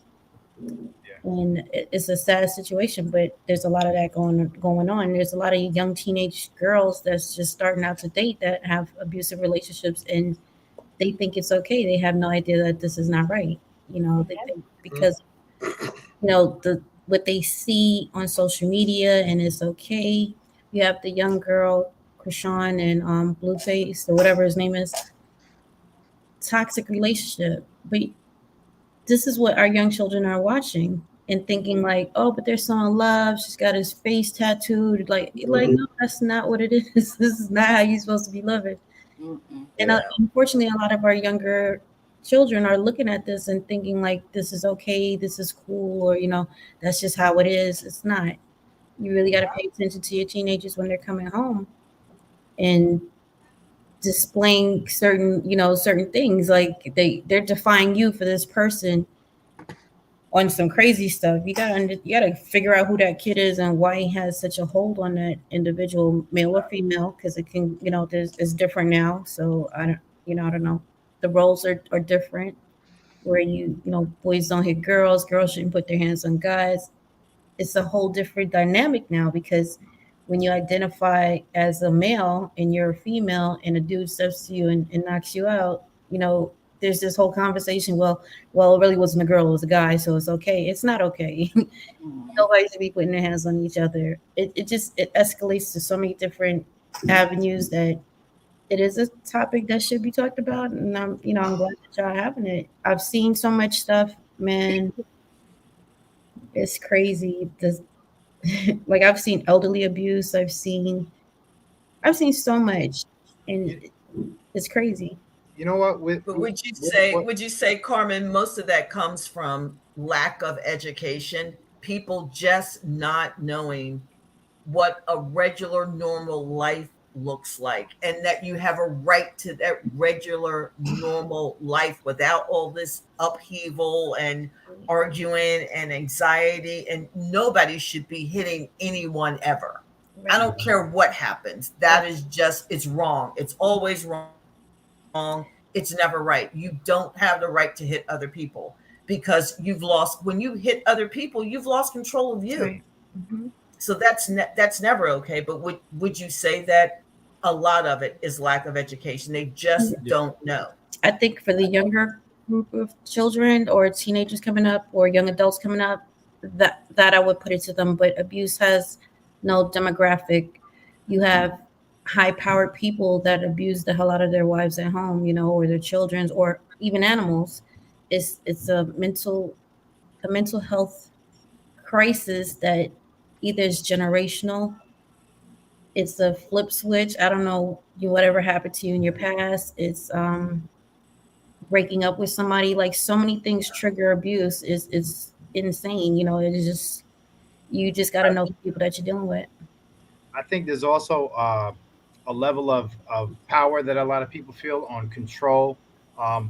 Yeah. And it's a sad situation, but there's a lot of that going on. There's a lot of young teenage girls that's just starting out to date that have abusive relationships, and they think it's okay. They have no idea that this is not right. They Yeah. think because the what they see on social media and it's okay. You have the young girl, Krishan and Blueface or whatever his name is, toxic relationship. But this is what our young children are watching and thinking like, oh, but they're so in love. She's got his face tattooed. Like no, that's not what it is. This is not how you're supposed to be loving. Mm-mm. And Yeah. unfortunately, a lot of our younger children are looking at this and thinking like this is okay, this is cool, or that's just how it is. It's not. You really got to pay attention to your teenagers when they're coming home and displaying certain things, like they're defying you for this person on some crazy stuff. You gotta figure out who that kid is and why he has such a hold on that individual, male or female, because it can, it's different now. So I don't know. The roles are different. Where boys don't hit girls, girls shouldn't put their hands on guys. It's a whole different dynamic now because when you identify as a male and you're a female and a dude steps to you and knocks you out, there's this whole conversation. Well, it really wasn't a girl, it was a guy, so it's okay. It's not okay. Mm-hmm. Nobody should be putting their hands on each other. It escalates to so many different avenues that it is a topic that should be talked about, and I'm glad that y'all having it. I've seen so much stuff, man. It's crazy. Like I've seen elderly abuse. I've seen so much, and You, it's crazy. you know what? With, But with would you what, say, what would you say, Carmen, most of that comes from lack of education, people just not knowing what a regular normal life looks like, and that you have a right to that regular normal life without all this upheaval and arguing and anxiety, and nobody should be hitting anyone ever. I Right. don't care what happens. That is just, it's wrong. It's always wrong. It's never right. You don't have the right to hit other people because when you hit other people, you've lost control of you. Right. Hmm. So that's never okay. But would you say that a lot of it is lack of education? They just yeah. don't know. I think for the younger group of children or teenagers coming up or young adults coming up, that I would put it to them. But abuse has no demographic. You have high-powered people that abuse the hell out of their wives at home, or their children's, or even animals. It's a mental health crisis that either is generational. It's a flip switch. I don't know whatever happened to you in your past. It's breaking up with somebody. Like so many things trigger abuse. Is insane. It is you just got to know the people that you're dealing with. I think there's also a level of power that a lot of people feel on control.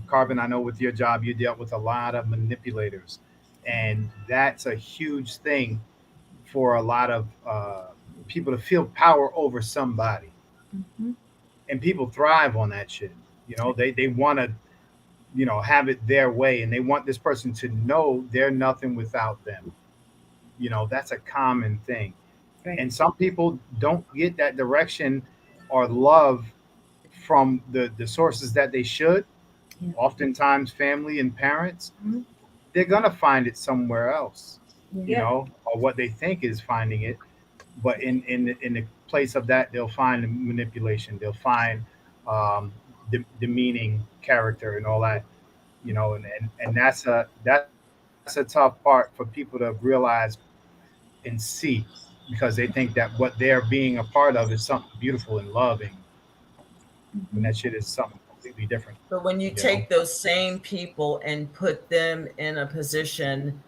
Carbon, I know with your job, you dealt with a lot of manipulators, and that's a huge thing for a lot of people to feel power over somebody. Mm-hmm. And people thrive on that shit. They want to, have it their way, and they want this person to know they're nothing without them. That's a common thing. Right. And some people don't get that direction or love from the sources that they should, Yeah. oftentimes family and parents. Mhm. They're going to find it somewhere else, Yeah. Yeah. or what they think is finding it. But in the place of that, they'll find manipulation. They'll find um, demeaning character and all that. And that's a tough part for people to realize and see, because they think that what they're being a part of is something beautiful and loving, when Mm-hmm. that shit is something completely different. But when you You know. take those same people and put them in a position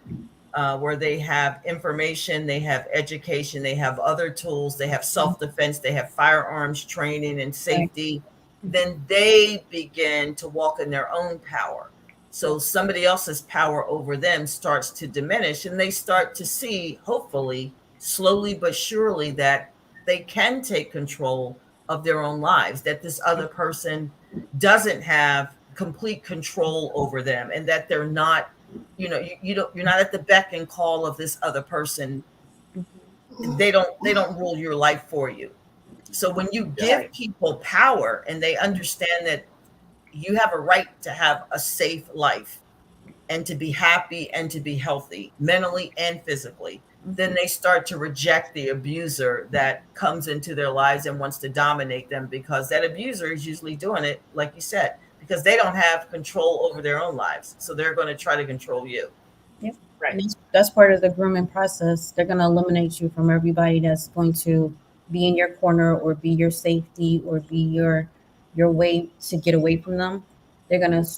where they have information, they have education, they have other tools, they have self defense, they have firearms training and Right. safety, then they begin to walk in their own power. So somebody else's power over them starts to diminish, and they start to see, hopefully, slowly but surely, that they can take control of their own lives, that this other person doesn't have complete control over them, and that they're not, you don't, you're not at the beck and call of this other person. They don't rule your life for you. So when you Yeah. give Right. people power and they understand that you have a right to have a safe life and to be happy and to be healthy mentally and physically, then they start to reject the abuser that comes into their lives and wants to dominate them, because that abuser is usually doing it, like you said, because they don't have control over their own lives. So they're going to try to control you. Yep. Right. And that's part of the grooming process. They're going to eliminate you from everybody that's going to be in your corner or be your safety or be your way to get away from them. They're going to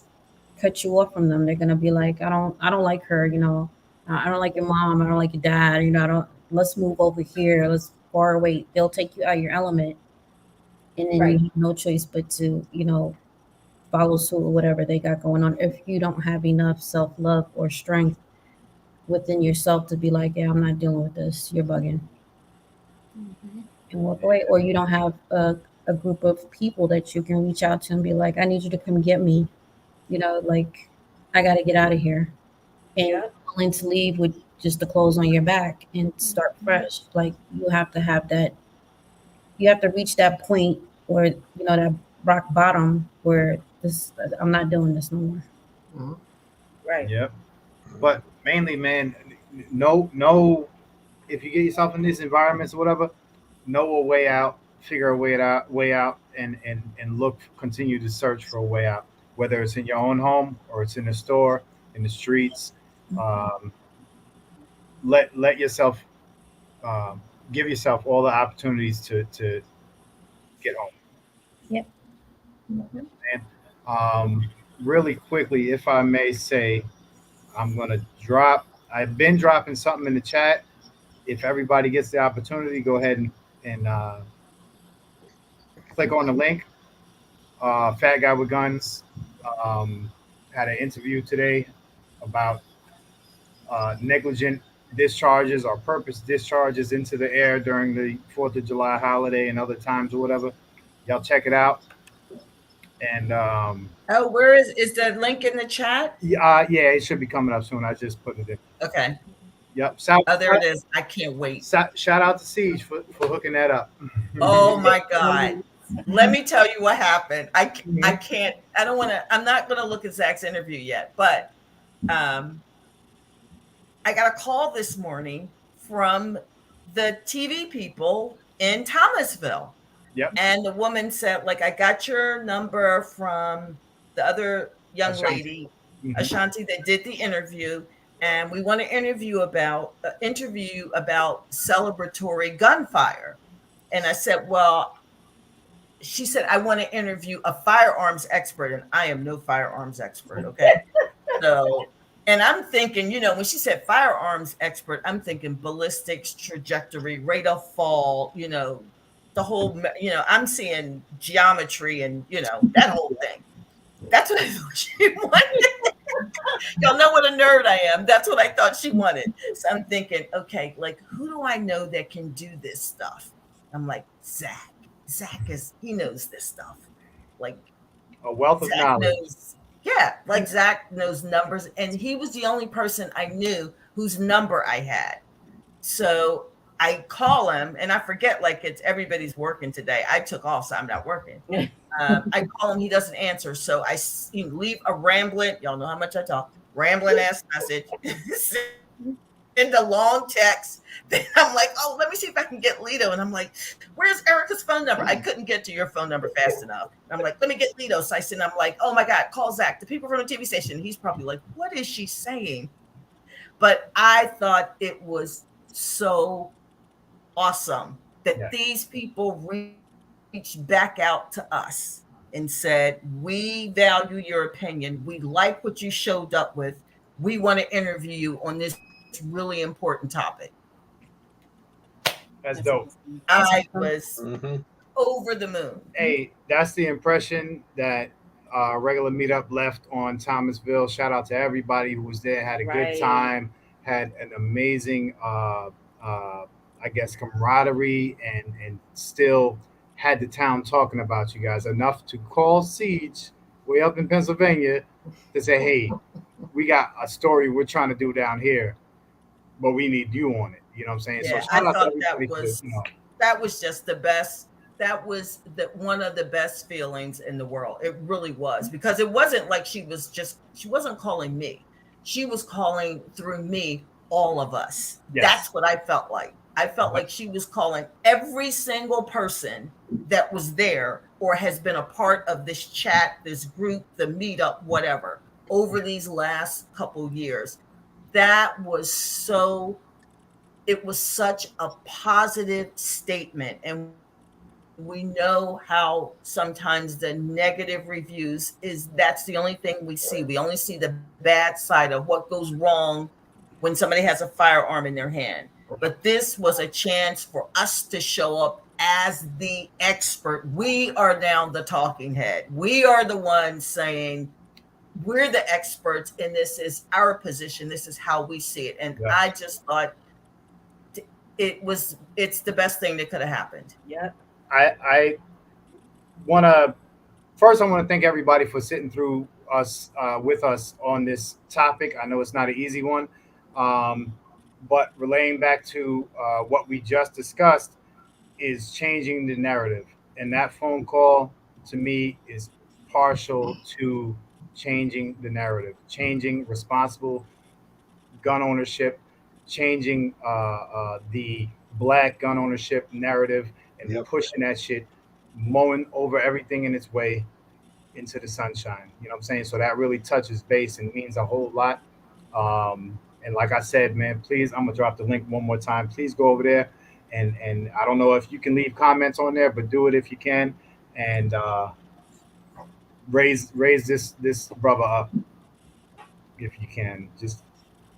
cut you off from them. They're going to be like, I don't like her, I don't like your mom, I don't like your dad, I don't let's move over here, let's far away. They'll take you out of your element, and then you Right. have no choice but to, follow suit or whatever they got going on if you don't have enough self-love or strength within yourself to be like, yeah, I'm not dealing with this. You're bugging, Mm-hmm. and walk away. Or you don't have a group of people that you can reach out to and be like, I need you to come get me. Like, I got to get out of here. And Yep. willing to leave with just the clothes on your back and start fresh. Like, you have to have that, you have to reach that point where, that rock bottom where this, I'm not doing this no more. Mhm. Right. Yep. But mainly, man, know if you get yourself in these environments or whatever, know a way out, figure a way out, and look, continue to search for a way out, whether it's in your own home or it's in the store, in the streets. Um, let yourself, um, give yourself all the opportunities to get home. Yep. Mhm. And really quickly, if I may say, I'm gonna drop. I've been dropping something in the chat. If everybody gets the opportunity, go ahead and click on the link. Fat Guy with Guns um, had an interview today about negligent discharges or purpose discharges into the air during the 4th of July holiday and other times or whatever. Y'all check it out. And Oh, where is the link in the chat? yeah, it should be coming up soon. I just put it in. Okay. Yep. Shout, Oh, there it is. I can't wait. shout out to Siege for hooking that up. Oh my God. Let me tell you what happened. I can't, I don't want to, I'm not going to look at Zach's interview yet, but um, I got a call this morning from the TV people in Thomasville. Yep. And the woman said, like, I got your number from the other young Ashanti. lady, Mhm. Ashanti, that did the interview. And we want to interview about celebratory gunfire. And I said, well, she said, I want to interview a firearms expert, and I am no firearms expert. Okay. So, and I'm thinking, when she said firearms expert, I'm thinking ballistics, trajectory, rate of fall, the whole, I'm seeing geometry and, that whole thing. That's what I thought she wanted. Y'all know what a nerd I am. That's what I thought she wanted. So I'm thinking, okay, like, who do I know that can do this stuff? I'm like, Zach. He knows this stuff. Like, A wealth of Zach knowledge. knows, yeah, like Zach knows numbers. And he was the only person I knew whose number I had. So I call him and I forget, like, it's everybody's working today. I took off, so I'm not working. I call him, he doesn't answer. So I leave a rambling, y'all know how much I talk, rambling ass message, send a long text. Then I'm like, oh, let me see if I can get Lito. And I'm like, where's Erica's phone number? I couldn't get to your phone number fast enough. I'm like, let me get Lito. So I send, I'm like, oh my God, call Zach, the people from the TV station. He's probably like, what is she saying? But I thought it was so awesome that these people reached back out to us and said, we value your opinion. We like what you showed up with. We want to interview you on this really important topic. That's dope. I was over the moon. Hey, that's the impression that regular meetup left on Thomasville. Shout out to everybody who was there, had a good time, had an amazing I guess camaraderie, and still had the town talking about you guys enough to call Siege way up in Pennsylvania to say, hey, we got a story we're trying to do down here, but we need you on it. You know what I'm saying? Yeah, so I thought that was just the best. That was one of the best feelings in the world. It really was, because it wasn't like she wasn't calling me. She was calling through me, all of us. Yes. That's what I felt like. I felt like she was calling every single person that was there or has been a part of this chat, this group, the meetup, whatever, over these last couple years. That was it was such a positive statement. And we know how sometimes the negative reviews that's the only thing we see. We only see the bad side of what goes wrong when somebody has a firearm in their hand. But this was a chance for us to show up as the expert. We are now the talking head. We are the ones saying, we're the experts, and this is our position. This is how we see it. And I just thought it's the best thing that could have happened. Yep. I want to first, I want to thank everybody for sitting through us with us on this topic. I know it's not an easy one, but relaying back to what we just discussed is changing the narrative, and that phone call to me is partial to changing the narrative, changing responsible gun ownership, changing the black gun ownership narrative, and pushing that shit, mowing over everything in its way into the sunshine. You know what I'm saying? So that really touches base and means a whole lot. And like I said, man, please, I'm gonna drop the link one more time. Please go over there, and I don't know if you can leave comments on there, but do it if you can, and raise this brother up if you can. Just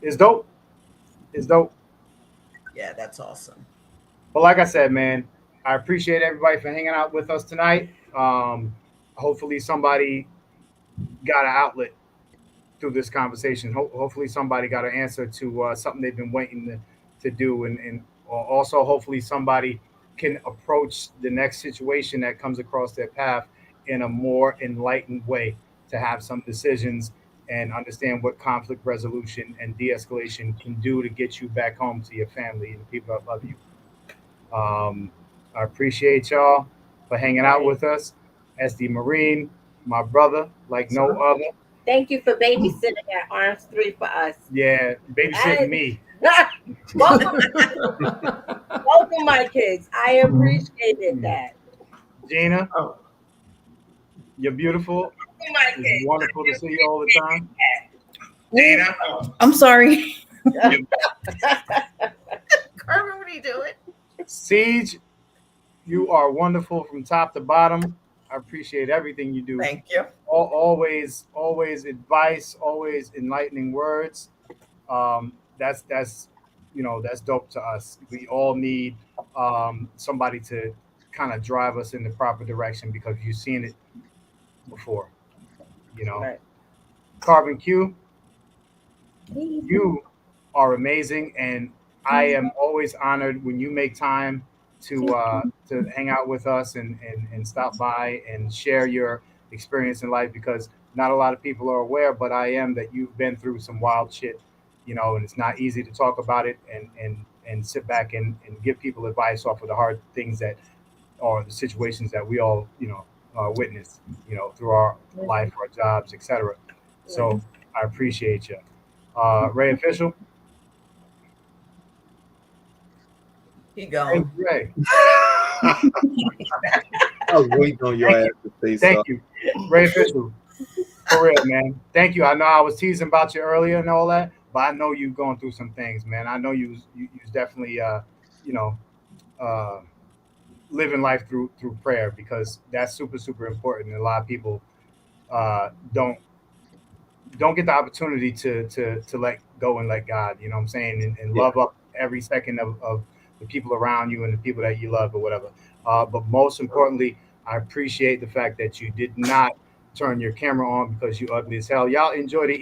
it's dope. It's dope. Yeah, that's awesome. But like I said, man, I appreciate everybody for hanging out with us tonight. Hopefully somebody got an outlet through this conversation. Hopefully somebody got an answer to something they've been waiting to do, and also hopefully somebody can approach the next situation that comes across their path in a more enlightened way, to have some decisions and understand what conflict resolution and de-escalation can do to get you back home to your family and the people that love you. I appreciate y'all for hanging out with us. SD Marine, my brother, like no other. Thank you for babysitting at Arms 3 for us. Yeah, babysitting me. Welcome my kids. I appreciated that. Gina, you're beautiful. It's wonderful to see you all the time. Gina, I'm sorry. Carmen, what are you doing? Siege, you are wonderful from top to bottom. I appreciate everything you do. Thank you. Always advice, always enlightening words. That's that's dope to us. We all need somebody to kind of drive us in the proper direction because you've seen it before. You know, Right. Carbon Q, Hey. you are amazing, and I am always honored when you make time to hang out with us and stop by and share your experience in life because not a lot of people are aware, but I am that you've been through some wild shit, and it's not easy to talk about it and sit back and give people advice off of the hard things that or the situations that we all witness through our life, our jobs, etc. Right. So I appreciate you. Ray Official, He hey gone. Ray, I was waiting on your thank ass you, to say thank something. you, Ray Official, for real, man. Thank you. I know I was teasing about you earlier and all that, but I know you going through some things, man. I know you was definitely you know uh, living life through prayer because that's super important. And a lot of people don't get the opportunity to let go and let God, you know what I'm saying, and Yeah. love up every second of the people around you and the people that you love or whatever. But most importantly, I appreciate the fact that you did not turn your camera on because you ugly as hell. Y'all enjoy the